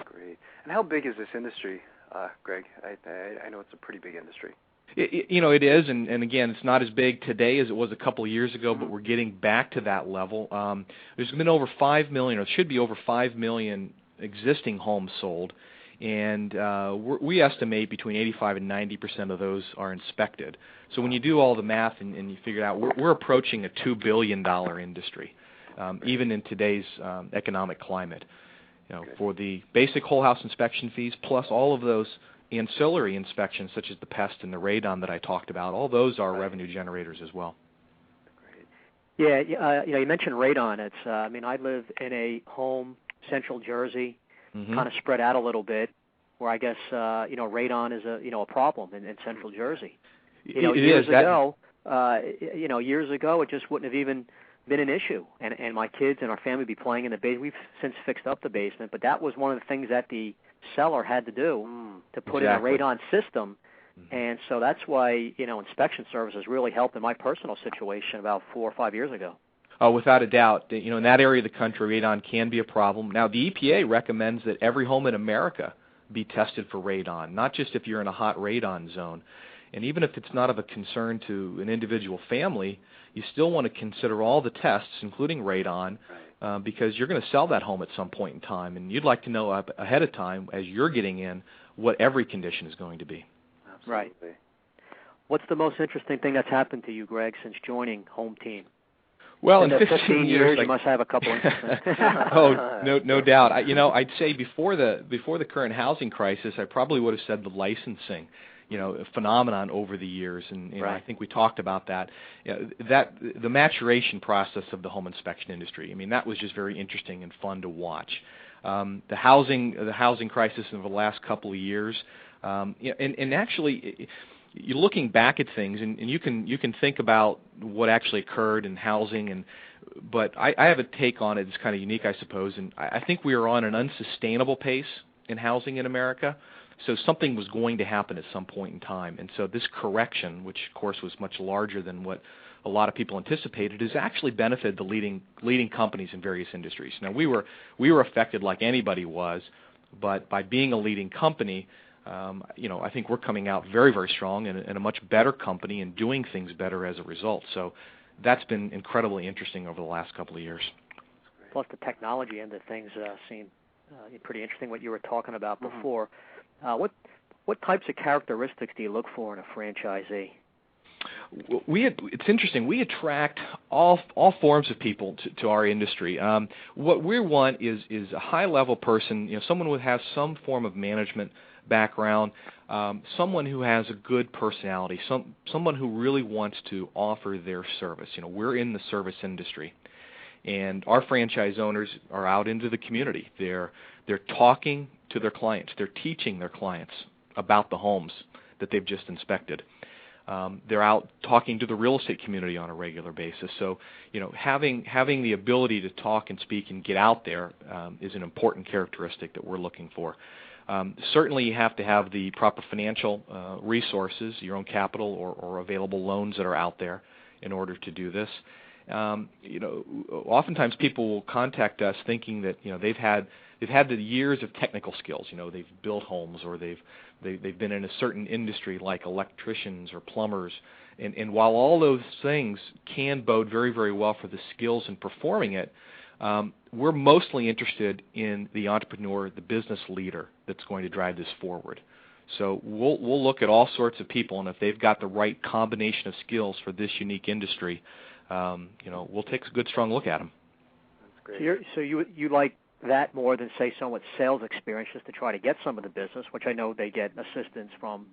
Great. And how big is this industry, Greg? I know it's a pretty big industry. You know, it is, and again, it's not as big today as it was a couple of years ago, but we're getting back to that level. There's been over 5 million, or should be over 5 million existing homes sold, and we estimate between 85 and 90% of those are inspected. So when you do all the math and you figure it out, we're approaching a $2 billion industry, even in today's economic climate. You know, for the basic whole house inspection fees, plus all of those ancillary inspections such as the pest and the radon that I talked about, all those are revenue generators as well. Great. Yeah, you know, you mentioned radon. It's I mean, I live in a home, Central Jersey, kind of spread out a little bit, where I guess you know, radon is a problem in Central Jersey. You know, years ago, it just wouldn't have even been an issue, and my kids and our family would be playing in the basement. We've since fixed up the basement, but that was one of the things that the seller had to do to put in a radon system, and so that's why, you know, inspection services really helped in my personal situation about 4 or 5 years ago. Oh, without a doubt. You know, in that area of the country, radon can be a problem. Now, the EPA recommends that every home in America be tested for radon, not just if you're in a hot radon zone. And even if it's not of a concern to an individual family, you still want to consider all the tests, including radon, because you're going to sell that home at some point in time, and you'd like to know ahead of time as you're getting in what every condition is going to be. Absolutely. Right. What's the most interesting thing that's happened to you, Greg, since joining HomeTeam? Well, in 15 years, you must have a couple interesting. Oh, no doubt. I'd say before the current housing crisis, I probably would have said the licensing, phenomenon over the years, and right. I think we talked about that. That the maturation process of the home inspection industry. I mean, that was just very interesting and fun to watch. The housing crisis over the last couple of years, and actually, you're looking back at things, and you can think about what actually occurred in housing, but I have a take on it. It's kind of unique, I suppose, and I think we are on an unsustainable pace in housing in America. So something was going to happen at some point in time, and so this correction, which of course was much larger than what a lot of people anticipated, has actually benefited the leading companies in various industries. Now we were affected like anybody was, but by being a leading company, I think we're coming out very, very strong and a much better company and doing things better as a result. So that's been incredibly interesting over the last couple of years. Plus the technology end of things seem pretty interesting, what you were talking about before. What types of characteristics do you look for in a franchisee? It's interesting. We attract all forms of people to our industry. What we want is a high-level person, someone who has some form of management background, someone who has a good personality, someone who really wants to offer their service. We're in the service industry, and our franchise owners are out into the community. They're talking to their clients. They're teaching their clients about the homes that they've just inspected. They're out talking to the real estate community on a regular basis. So, having the ability to talk and speak and get out there is an important characteristic that we're looking for. Certainly, you have to have the proper financial resources, your own capital or available loans that are out there in order to do this. Oftentimes people will contact us thinking that they've had the years of technical skills. They've built homes or they've been in a certain industry like electricians or plumbers. And while all those things can bode very, very well for the skills in performing it, we're mostly interested in the entrepreneur, the business leader that's going to drive this forward. So we'll look at all sorts of people, and if they've got the right combination of skills for this unique industry, we'll take a good, strong look at them. That's great. So you like that more than, say, someone with sales experience just to try to get some of the business, which I know they get assistance from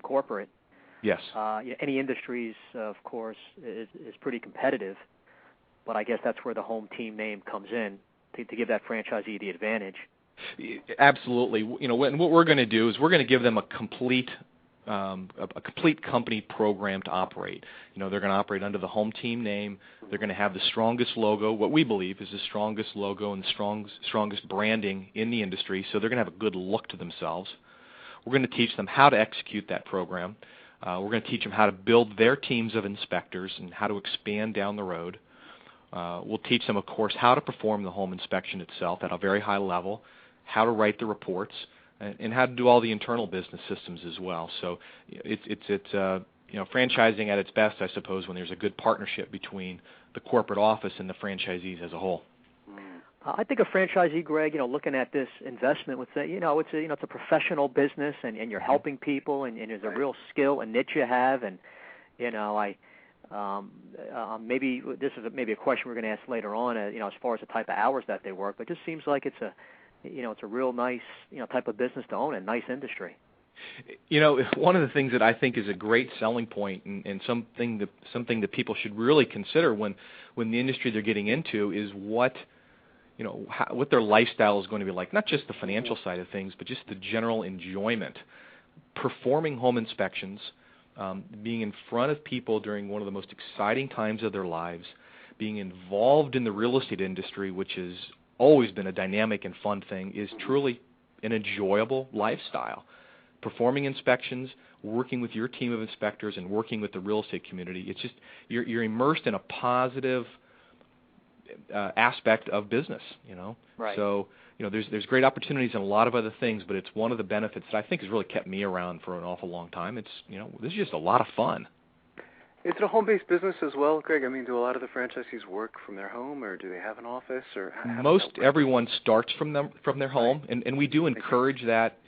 corporate. Yes. Any industries, of course, is pretty competitive, but I guess that's where the HomeTeam name comes in to give that franchisee the advantage. Absolutely. What we're going to do is we're going to give them a complete company program to operate. They're going to operate under the HomeTeam name. They're going to have the strongest logo, what we believe is the strongest logo and the strongest branding in the industry, so they're going to have a good look to themselves. We're going to teach them how to execute that program. We're going to teach them how to build their teams of inspectors and how to expand down the road. We'll teach them, of course, how to perform the home inspection itself at a very high level, how to write the reports, and how to do all the internal business systems as well. So it's franchising at its best, I suppose, when there's a good partnership between the corporate office and the franchisees as a whole. I think a franchisee, Greg, looking at this investment would say, it's a professional business, and you're helping people, and there's a real skill and niche you have, and maybe this is maybe a question we're going to ask later on, as far as the type of hours that they work, but it just seems like it's a real nice, type of business to own, a nice industry. One of the things that I think is a great selling point and something that people should really consider when the industry they're getting into is what their lifestyle is going to be like, not just the financial side of things, but just the general enjoyment. Performing home inspections, being in front of people during one of the most exciting times of their lives, being involved in the real estate industry, which has always been a dynamic and fun thing, is truly an enjoyable lifestyle. Performing inspections, working with your team of inspectors, and working with the real estate community, it's just you're immersed in a positive aspect of business, Right. So, there's great opportunities in a lot of other things, but it's one of the benefits that I think has really kept me around for an awful long time. It's, this is just a lot of fun. Is it a home-based business as well, Greg? I mean, do a lot of the franchisees work from their home, or do they have an office, or most everyone starts from their home, and we do encourage that,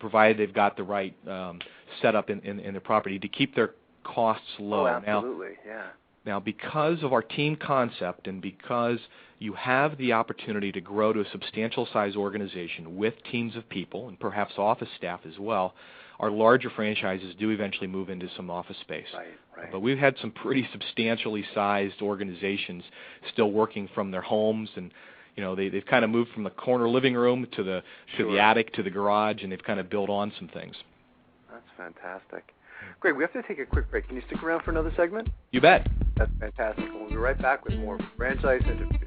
provided they've got the right setup in their property to keep their costs low. Oh, absolutely, Now, because of our team concept and because you have the opportunity to grow to a substantial size organization with teams of people and perhaps office staff as well, our larger franchises do eventually move into some office space. Right. But we've had some pretty substantially sized organizations still working from their homes, and they've kind of moved from the corner living room to the attic to the garage, and they've kind of built on some things. That's fantastic. Great. We have to take a quick break. Can you stick around for another segment? You bet. That's fantastic. We'll be right back with more franchise interviews.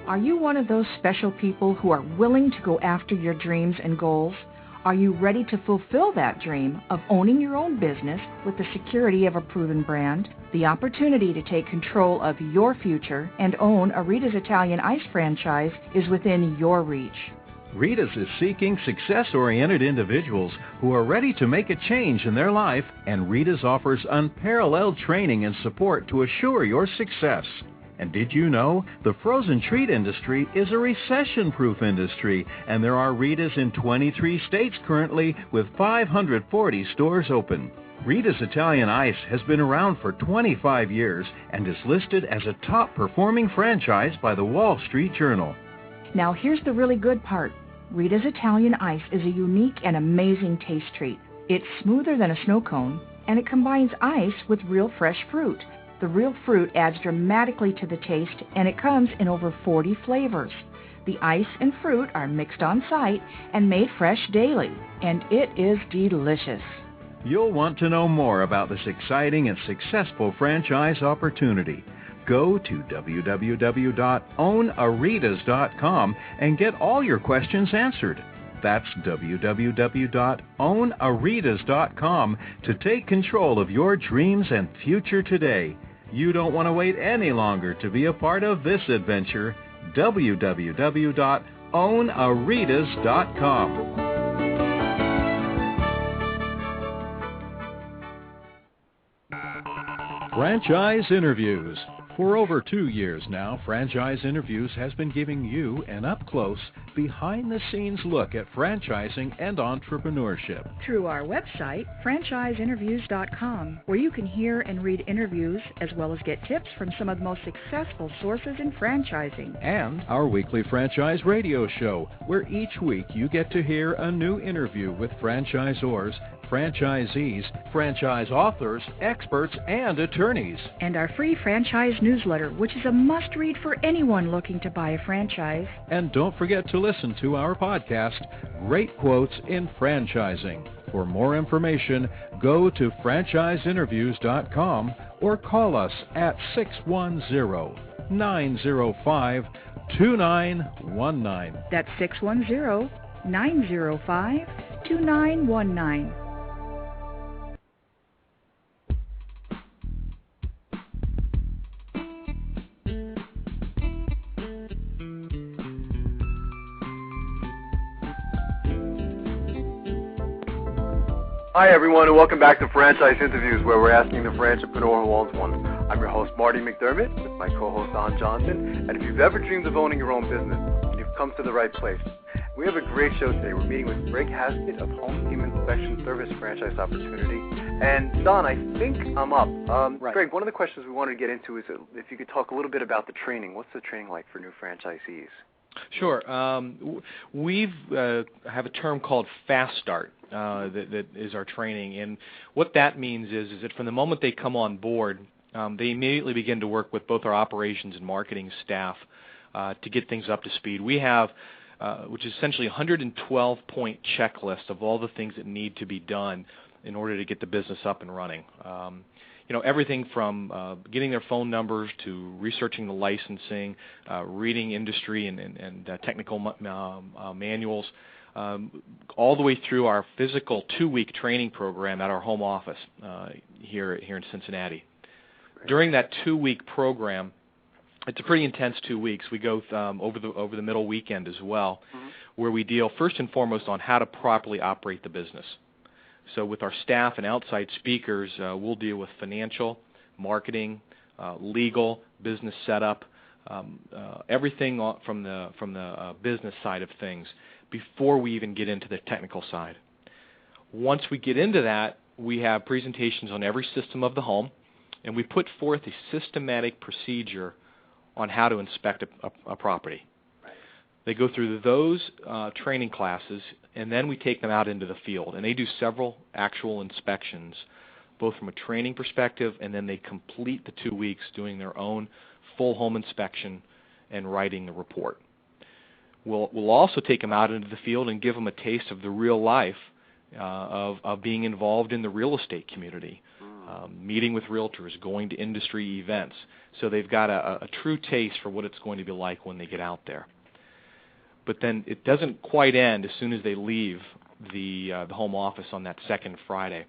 Are you one of those special people who are willing to go after your dreams and goals? Are you ready to fulfill that dream of owning your own business with the security of a proven brand? The opportunity to take control of your future and own a Rita's Italian Ice franchise is within your reach. Rita's is seeking success-oriented individuals who are ready to make a change in their life, and Rita's offers unparalleled training and support to assure your success. And did you know the frozen treat industry is a recession-proof industry, and there are Rita's in 23 states currently with 540 stores open. Rita's Italian Ice has been around for 25 years and is listed as a top-performing franchise by the Wall Street Journal. Now here's the really good part. Rita's Italian Ice is a unique and amazing taste treat. It's smoother than a snow cone, and it combines ice with real fresh fruit. The real fruit adds dramatically to the taste, and it comes in over 40 flavors. The ice and fruit are mixed on site and made fresh daily, and it is delicious. You'll want to know more about this exciting and successful franchise opportunity. Go to www.ownaritas.com and get all your questions answered. That's www.ownaritas.com to take control of your dreams and future today. You don't want to wait any longer to be a part of this adventure. www.ownaritas.com. Franchise Interviews. For over 2 years now, Franchise Interviews has been giving you an up-close, behind-the-scenes look at franchising and entrepreneurship. Through our website, franchiseinterviews.com, where you can hear and read interviews as well as get tips from some of the most successful sources in franchising. And our weekly franchise radio show, where each week you get to hear a new interview with franchisors, franchisees, franchise authors, experts, and attorneys. And our free franchise newsletter, which is a must-read for anyone looking to buy a franchise. And don't forget to listen to our podcast, Great Quotes in Franchising. For more information, go to franchiseinterviews.com or call us at 610-905-2919. That's 610-905-2919. Hi, everyone, and welcome back to Franchise Interviews, where we're asking the franchipreneur who owns one. I'm your host, Marty McDermott, with my co-host, Don Johnson. And if you've ever dreamed of owning your own business, you've come to the right place. We have a great show today. We're meeting with Greg Haskett of HomeTeam Inspection Service Franchise Opportunity. And, Don, I think I'm up. Right. Greg, one of the questions we wanted to get into is if you could talk a little bit about the training. What's the training like for new franchisees? Sure. We've have a term called Fast Start that is our training, and what that means is that from the moment they come on board, they immediately begin to work with both our operations and marketing staff to get things up to speed. We have, which is essentially a 112-point checklist of all the things that need to be done in order to get the business up and running. Everything from getting their phone numbers to researching the licensing, reading industry and technical manuals, all the way through our physical 2-week training program at our home office here in Cincinnati. Great. During that 2-week program, it's a pretty intense 2 weeks. We go over the middle weekend as well, where we deal first and foremost on how to properly operate the business. So with our staff and outside speakers, we'll deal with financial, marketing, legal, business setup, everything from the business side of things before we even get into the technical side. Once we get into that, we have presentations on every system of the home, and we put forth a systematic procedure on how to inspect a property. Right. They go through those training classes, and then we take them out into the field, and they do several actual inspections, both from a training perspective, and then they complete the 2 weeks doing their own full home inspection and writing the report. We'll also take them out into the field and give them a taste of the real life of being involved in the real estate community, meeting with realtors, going to industry events. So they've got a true taste for what it's going to be like when they get out there. But then it doesn't quite end as soon as they leave the home office on that second Friday.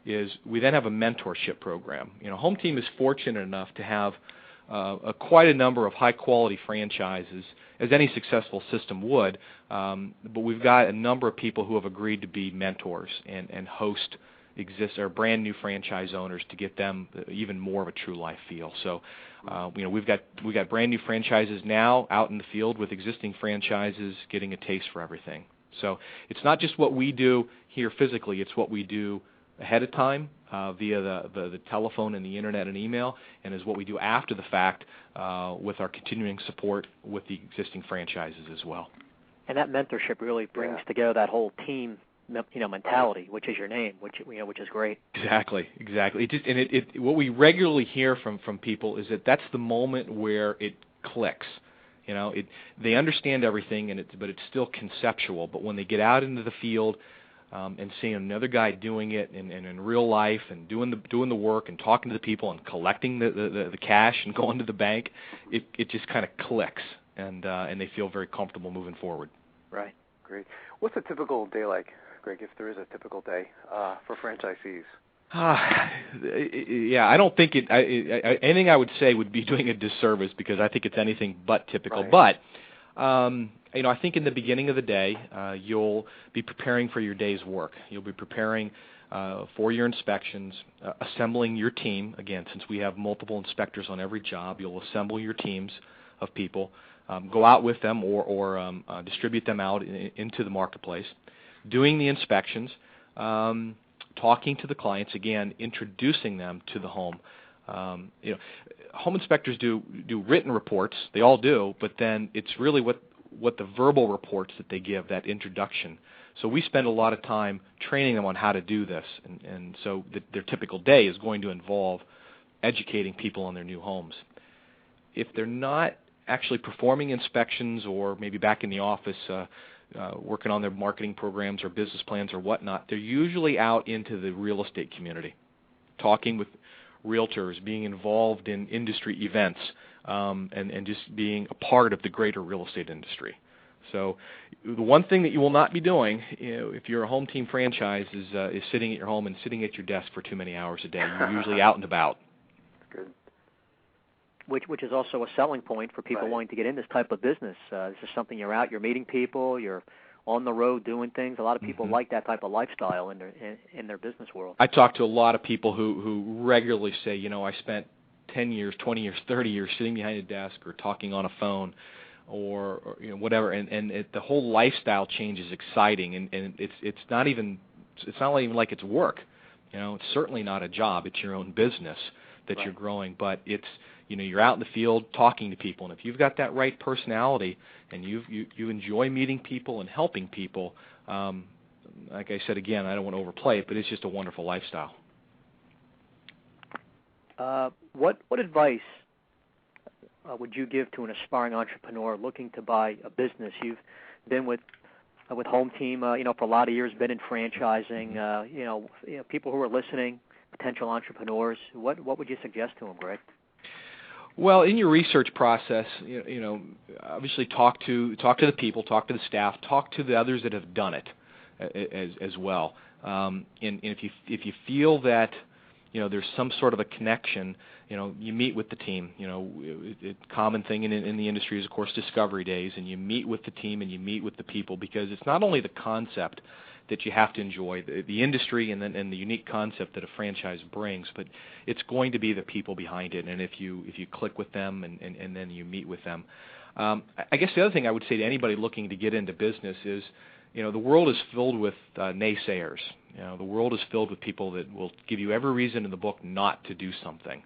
We then have a mentorship program. HomeTeam is fortunate enough to have quite a number of high-quality franchises, as any successful system would, but we've got a number of people who have agreed to be mentors and host brand new franchise owners to get them even more of a true life feel. So, we've got brand new franchises now out in the field with existing franchises getting a taste for everything. So it's not just what we do here physically; it's what we do ahead of time via the telephone and the internet and email, and is what we do after the fact with our continuing support with the existing franchises as well. And that mentorship really brings together that whole team, mentality, which is your name, which is great. Exactly. What we regularly hear from people is that that's the moment where it clicks. They understand everything, but it's still conceptual. But when they get out into the field and seeing another guy doing it in real life and doing the work and talking to the people and collecting the cash and going to the bank, it just kind of clicks, and they feel very comfortable moving forward. Right. Great. What's a typical day like, Greg, if there is a typical day for franchisees? I don't think anything I would say would be doing a disservice, because I think it's anything but typical. Right. But I think in the beginning of the day, you'll be preparing for your day's work. You'll be preparing for your inspections, assembling your team. Again, since we have multiple inspectors on every job, you'll assemble your teams of people, go out with them or distribute them out into the marketplace, doing the inspections, talking to the clients, again, introducing them to the home. Home inspectors do written reports. They all do, but then it's really what the verbal reports that they give, that introduction. So we spend a lot of time training them on how to do this, and so their typical day is going to involve educating people on their new homes. If they're not actually performing inspections or maybe back in the office working on their marketing programs or business plans or whatnot, they're usually out into the real estate community, talking with realtors, being involved in industry events, and just being a part of the greater real estate industry. So the one thing that you will not be doing, if you're a HomeTeam franchise, is sitting at your home and sitting at your desk for too many hours a day. You're usually out and about. Good. Which is also a selling point for people wanting to get in this type of business. This is something you're out, you're meeting people, you're on the road doing things. A lot of people like that type of lifestyle in their business world. I talk to a lot of people who regularly say, I spent 10 years, 20 years, 30 years sitting behind a desk or talking on a phone or whatever, and the whole lifestyle change is exciting, and it's not even like it's work. It's certainly not a job. It's your own business that you're growing, but it's you're out in the field talking to people, and if you've got that right personality and you enjoy meeting people and helping people, like I said again, I don't want to overplay it, but it's just a wonderful lifestyle. What advice would you give to an aspiring entrepreneur looking to buy a business? You've been with HomeTeam, for a lot of years, been in franchising. People who are listening, potential entrepreneurs. What would you suggest to them, Greg? Well, in your research process, obviously talk to the people, talk to the staff, talk to the others that have done it as well. And if you feel that there's some sort of a connection, you meet with the team. A common thing in the industry is, of course, discovery days, and you meet with the team and you meet with the people, because it's not only the concept that you have to enjoy, the industry and the unique concept that a franchise brings, but it's going to be the people behind it. And if you click with them and then you meet with them, I guess the other thing I would say to anybody looking to get into business is, the world is filled with naysayers. The world is filled with people that will give you every reason in the book not to do something,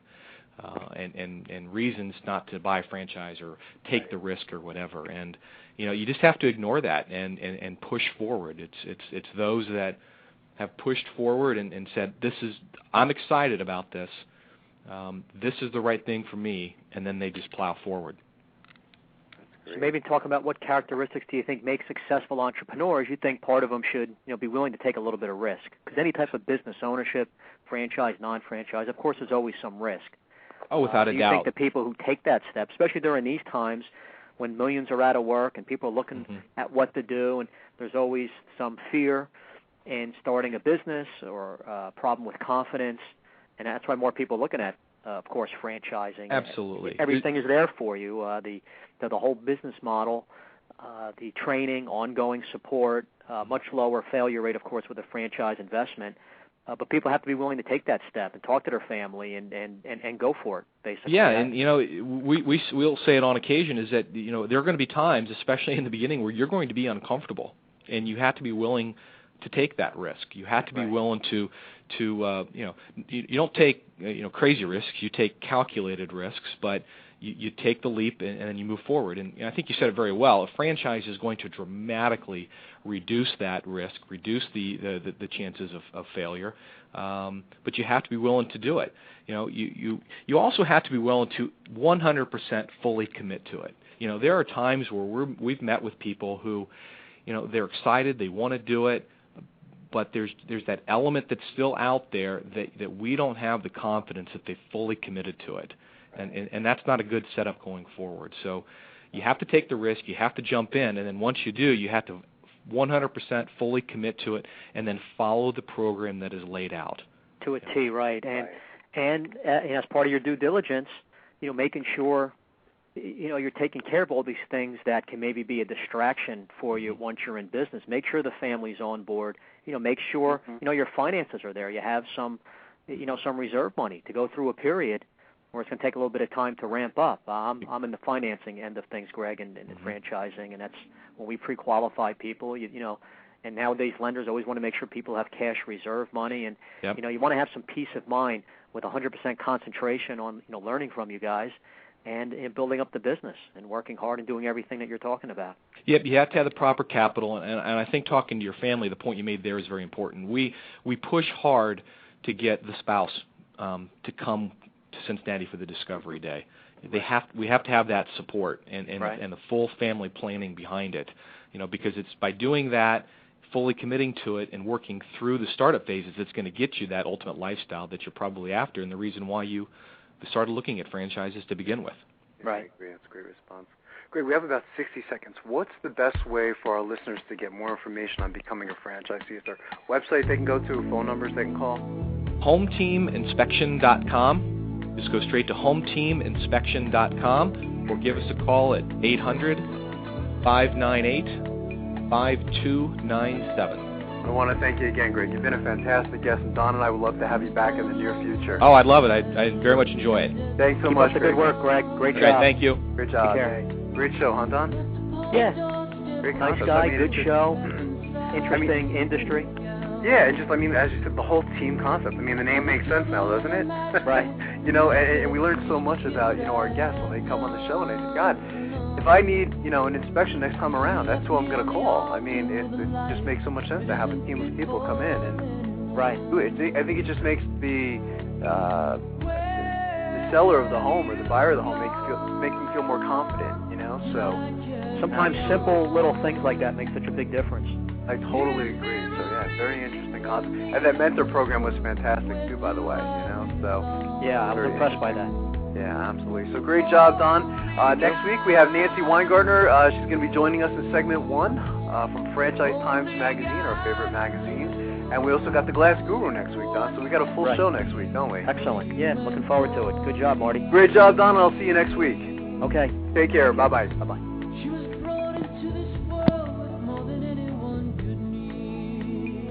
and reasons not to buy a franchise or take the risk or whatever. And you just have to ignore that and push forward. It's those that have pushed forward and said, I'm excited about this. This is the right thing for me, and then they just plow forward. So maybe talk about what characteristics do you think make successful entrepreneurs. You think part of them should be willing to take a little bit of risk, because any type of business ownership, franchise, non-franchise, of course there's always some risk. Oh, without a doubt. Do you think the people who take that step, especially during these times when millions are out of work and people are looking at what to do, and there's always some fear in starting a business or a problem with confidence, and that's why more people are looking at, of course, franchising. Absolutely. Everything is there for you. The whole business model, the training, ongoing support, much lower failure rate, of course, with a franchise investment. But people have to be willing to take that step and talk to their family and go for it, basically. Yeah, and we'll say it on occasion is that there are going to be times, especially in the beginning, where you're going to be uncomfortable, and you have to be willing to take that risk. You have to be willing to you don't take crazy risks. You take calculated risks, but you take the leap and then you move forward. And I think you said it very well. A franchise is going to dramatically reduce that risk, reduce the chances of failure. But you have to be willing to do it. You also have to be willing to 100% fully commit to it. There are times where we've met with people who, they're excited, they want to do it, but there's that element that's still out there that we don't have the confidence that they fully committed to it. And that's not a good setup going forward. So you have to take the risk, you have to jump in, and then once you do, you have to 100% fully commit to it and then follow the program that is laid out. To a T, right. And as part of your due diligence, making sure you're taking care of all these things that can maybe be a distraction for you once you're in business. Make sure the family's on board. Make sure your finances are there. You have some reserve money to go through a period where it's going to take a little bit of time to ramp up. I'm in the financing end of things, Greg, and franchising, and that's when we pre-qualify people. And nowadays lenders always want to make sure people have cash reserve money, and you want to have some peace of mind with 100% concentration on learning from you guys. And building up the business and working hard and doing everything that you're talking about. Yep, you have to have the proper capital, and I think talking to your family, the point you made there is very important. We push hard to get the spouse to come to Cincinnati for the Discovery Day. We have to have that support and the full family planning behind it, because it's by doing that, fully committing to it and working through the startup phases that's going to get you that ultimate lifestyle that you're probably after, and the reason why you started looking at franchises to begin with. Right. I agree. That's a great response. Great. We have about 60 seconds. What's the best way for our listeners to get more information on becoming a franchisee? Is there a website they can go to, phone numbers they can call? HomeTeamInspection.com. Just go straight to HomeTeamInspection.com or give us a call at 800-598-5297. I want to thank you again, Greg. You've been a fantastic guest, and Don and I would love to have you back in the near future. Oh, I'd love it. I very much enjoy it. Thanks so much. Keep up the good work, Greg. Great job. Right, thank you. Great job. Take care. Great show, huh, Don? Yeah. Great nice concept. guy, good show, interesting industry. Yeah, and just, as you said, the whole team concept. The name makes sense now, doesn't it? Right. And we learned so much about, our guests when they come on the show, and they say, God, if I need, an inspection next time around, that's who I'm going to call. It just makes so much sense to have a team of people come in and do it. I think it just makes the seller of the home or the buyer of the home make them feel more confident, So sometimes simple little things like that make such a big difference. I totally agree. So yeah, very interesting concept. And that mentor program was fantastic too, by the way. So yeah, I was impressed by that. Yeah, absolutely. So great job, Don. Next week we have Nancy Weingartner. She's going to be joining us in segment 1 from Franchise Times Magazine, our favorite magazine. And we also got the Glass Guru next week, Don. So we got a full show next week, don't we? Excellent. Yeah, looking forward to it. Good job, Marty. Great job, Don. I'll see you next week. Okay. Take care. Bye-bye. Bye-bye. She was brought into this world with more than anyone could need.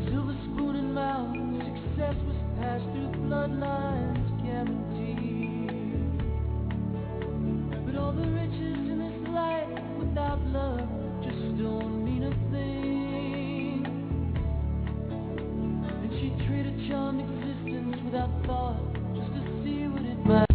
Silver spoon in mouth, success was passed through bloodlines, guaranteed. But all the riches in this life without love just don't mean a thing. And she traded charmed existence without thought just to see what it might.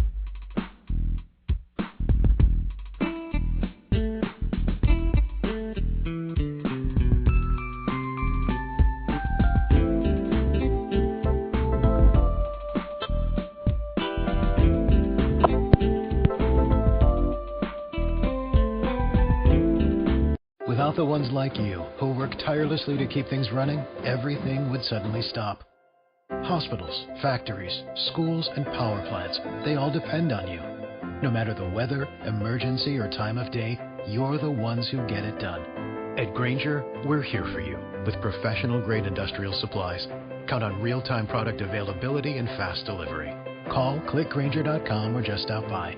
Without the ones like you, who work tirelessly to keep things running, everything would suddenly stop. Hospitals, factories, schools, and power plants, they all depend on you. No matter the weather, emergency, or time of day, you're the ones who get it done. At Grainger, we're here for you with professional-grade industrial supplies. Count on real-time product availability and fast delivery. Call, clickgrainger.com, or just stop by.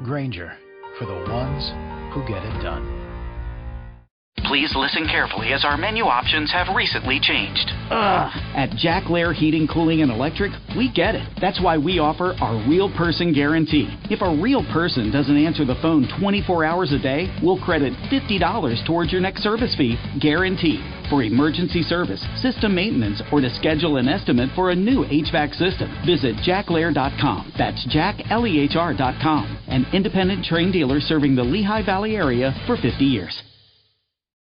Grainger, for the ones who get it done. Please listen carefully as our menu options have recently changed. At Jack Lair Heating, Cooling, and Electric, we get it. That's why we offer our Real Person Guarantee. If a real person doesn't answer the phone 24 hours a day, we'll credit $50 towards your next service fee, guaranteed. For emergency service, system maintenance, or to schedule an estimate for a new HVAC system, visit jacklair.com. That's jacklehr.com. An independent trained dealer serving the Lehigh Valley area for 50 years.